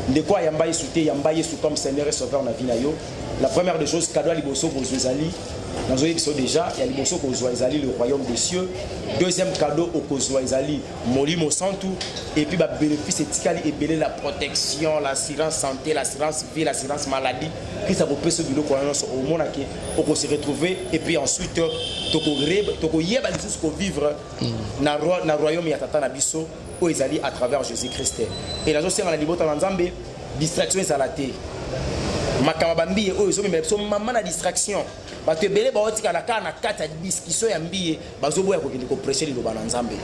De quoi yamba yesuté yamba yesu comme Seigneur et Sauveur na vie na yo. La première des choses cadeau liboso ko zozali. Nous avons déjà, il y a les morceaux qui le royaume des cieux. Deuxième cadeau au Kozwa Ezali, Molimo Santu. Et puis, le bénéfice est et la protection, l'assurance santé, l'assurance vie, l'assurance maladie. Puis, ça peut se dire au monde on peut se retrouver. Et puis ensuite, toko yeba les choses qu'on vivre dans le royaume Yatata Nabiso, où Ezali à travers Jésus-Christ. Et la chose, c'est la liberté en Zambé, distraction est à la tête. Makamabambi oyo zo meme so mama na distraction bato ebele baotika na kana kata discussion ya mbiye bazoboya kokende ko prêcher liloba na Nzambe.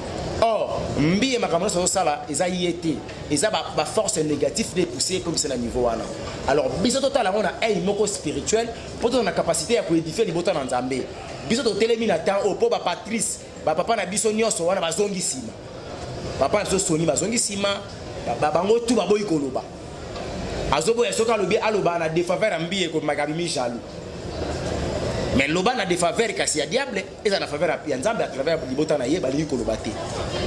Or mbiye makambo so sala eza yete eza ba force négative de pousser comme c'est na niveau wana. Alors biso total on a un moko spirituel pour ton capacité à édifier libota na Nzambe. Biso to telemi na temps au po ba Patrice ba papa na biso nyonso wana bazongi sima. Papa na so soni bazongi sima bango tu baboyi koloba. Azobo ya soka lobi aloba na défaveur ambié ko makabimi jaloux. Mais loba na défaveur kasi ya diable eza na faveur ya Nzambe à travers libota na ye bali ko lobate.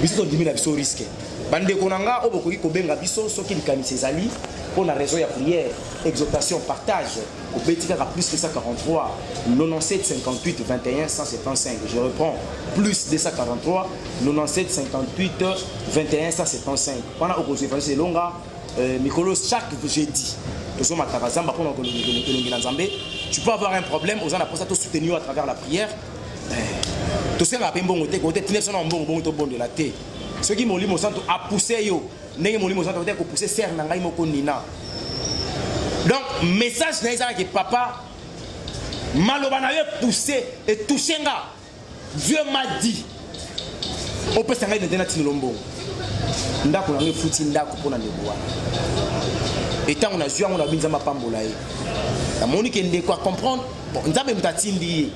Biso to dimi na biso risque. Bande konanga obokoki ko benga biso soki likanisi ezali pour la raison ya prière, exhortation, partage. Au Bétika à plus de 143 97 58 21 175. Je reprends plus de 143 97 58 21 175. Pendant au conseil c'est longa Mikolo, chaque jeudi, tu peux avoir un problème, aux gens pour te soutenir à travers la prière. Tu sais, de la thé. Ceux qui m'ont dit, a poussé, pousser serre nina. Donc, message que papa, malobana poussé et touché. Dieu m'a dit. On peut s'engager dans un lombo. Ndako na futi ndako pona leboa. Et tant on a joué on a binza mapambola ye. La monique ndeko à comprendre bon nzambe mutatindi.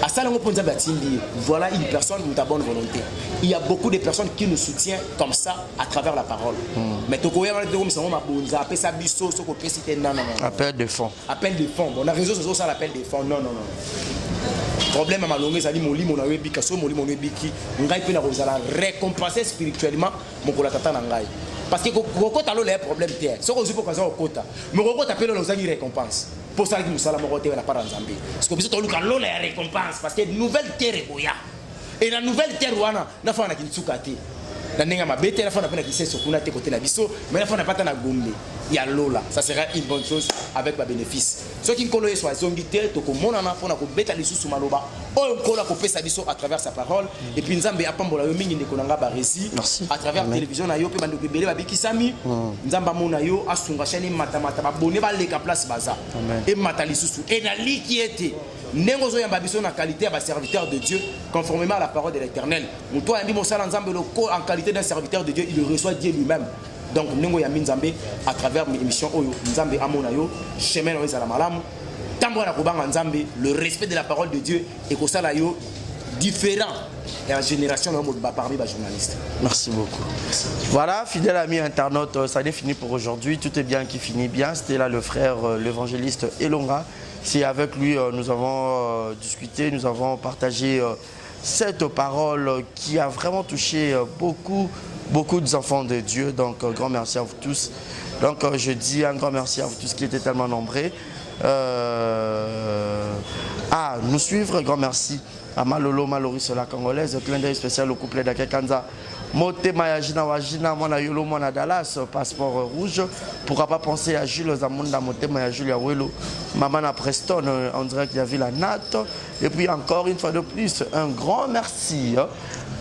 Asala ngo ponza batindi. Voilà une personne de ta bonne volonté. Il y a beaucoup de personnes qui nous soutiennent comme ça à travers la parole. Mais tokoya na ndeko misango mabonza apesa biso soko pesite non.
Appel de fond.
Appel de fond. Bon, on a réseau sur ça l'appel de fond. Non. Problème à malongé ça dit mon lit mon awebi kaso mon lit mon webiki ngai pe na kozala récompenser spirituellement mon kolatata na ngai parce que kokota lo le problème terre so ko zipo kaza kokota mais kokota pe lo ozangi récompense pour ça qui musala mo kote na para Nzambe parce que biso to luka lo la récompense parce que nouvelle terre boya et la nouvelle terre wana na fa na kinsuka te na nenga mabete na fa na pena kiseso kuna te côté na biso mais na fa na pata na gombe ya lola ça sera une bonne chose avec ma bénéfice ceux qui nkolo yeso azongité to ko monana pona ko beta lisusu maloba o nkola ko pesa biso à travers sa parole et puis Nzambe apambola yo mingi ndeko nanga ba récit à travers la télévision na yo pe bando bebele ba bikisami Nzamba mona yo asunga chaîne matamata ba bonne ba leka place baza et mata lisusu et na liki ete nengo zo yamba biso na qualité ya ba serviteur de Dieu conformément à la parole de l'Éternel muto andi mosala Nzambe loko en qualité d'un serviteur de Dieu il reçoit Dieu lui-même. Donc, nous avons Nzambe à travers mes émissions Nzambe Amonayo, chemin dans la malamu. Tant que Nzambe, le respect de la parole de Dieu et que ça yo différent et la génération parmi les journalistes.
Merci beaucoup. Voilà, fidèle ami internaute, ça est fini pour aujourd'hui. Tout est bien qui finit bien. C'était là le frère, l'évangéliste Elonga. C'est avec lui nous avons discuté, nous avons partagé cette parole qui a vraiment touché beaucoup d'enfants de Dieu, donc grand merci à vous tous. Donc je dis un grand merci à vous tous qui étaient tellement nombreux. À nous suivre, grand merci à Malolo Maloris la Congolaise, clin d'œil spécial au couplet d'Akekanza. Mote Mayajina Wajina, Mona Yolo, Mona Dallas, passeport rouge. Pourquoi pas penser à Jules Zamunda, Mote Mayajulia Welo, Mamana Preston, on dirait qu'il y avait la natte. Et puis encore une fois de plus, un grand merci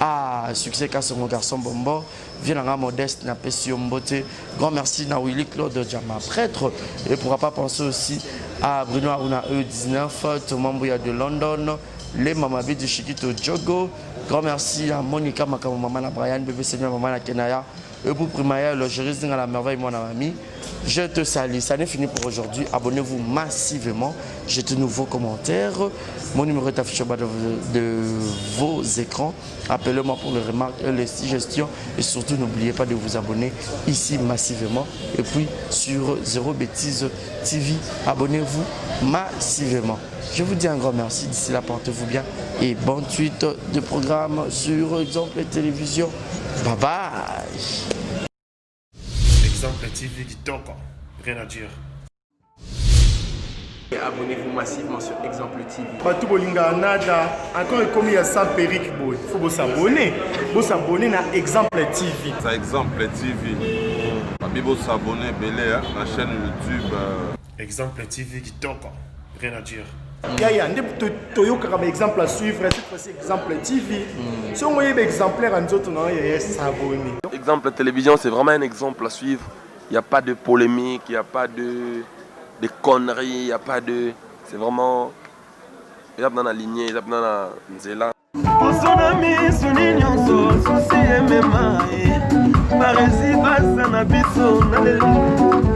à Succès Casse mon garçon Bombo, Vienanga Modeste, Napesio Mbote. Grand merci à Willy Claude Djama, prêtre. Et pourquoi pas penser aussi à Bruno Aruna E19, Thomas Mbouya de London, les Mamabi de Chiquito Djogo. Grand merci à Monica Makamo, Maman Brian, bébé Seigneur, Maman Kenaya. Et pour Primaya, le juriste à la merveille, mon ami. Je te salue. Ça n'est fini pour aujourd'hui. Abonnez-vous massivement. J'ai de nouveaux commentaires. Mon numéro est affiché au bas de vos écrans. Appelez-moi pour les remarques et les suggestions. Et surtout, n'oubliez pas de vous abonner ici massivement. Et puis sur Zéro Bêtise TV, abonnez-vous massivement. Je vous dis un grand merci. D'ici là, portez-vous bien. Et bonne suite de programme sur Exemple Télévision. Bye bye.
TV Kitoko. Rien à dire.
Abonnez-vous massivement sur Exemple TV.
Batou bolinga nada, encore comme il y a ça périque boy. Faut vous s'abonner. Vous s'abonner à Exemple TV.
C'est Exemple TV. Bibo s'abonner belé la chaîne YouTube.
Exemple TV Kitoko. Rien à dire.
Yaya, toyoka comme exemple à suivre, cette fois-ci Exemple TV. Si on voit exemplaire en autres, non, il y a s'abonner.
Exemple télévision, c'est vraiment un exemple à suivre. Il n'y a pas de polémique, il n'y a pas de conneries, il n'y a pas de... C'est vraiment... Il y a dans la lignée, il y a dans la nzela.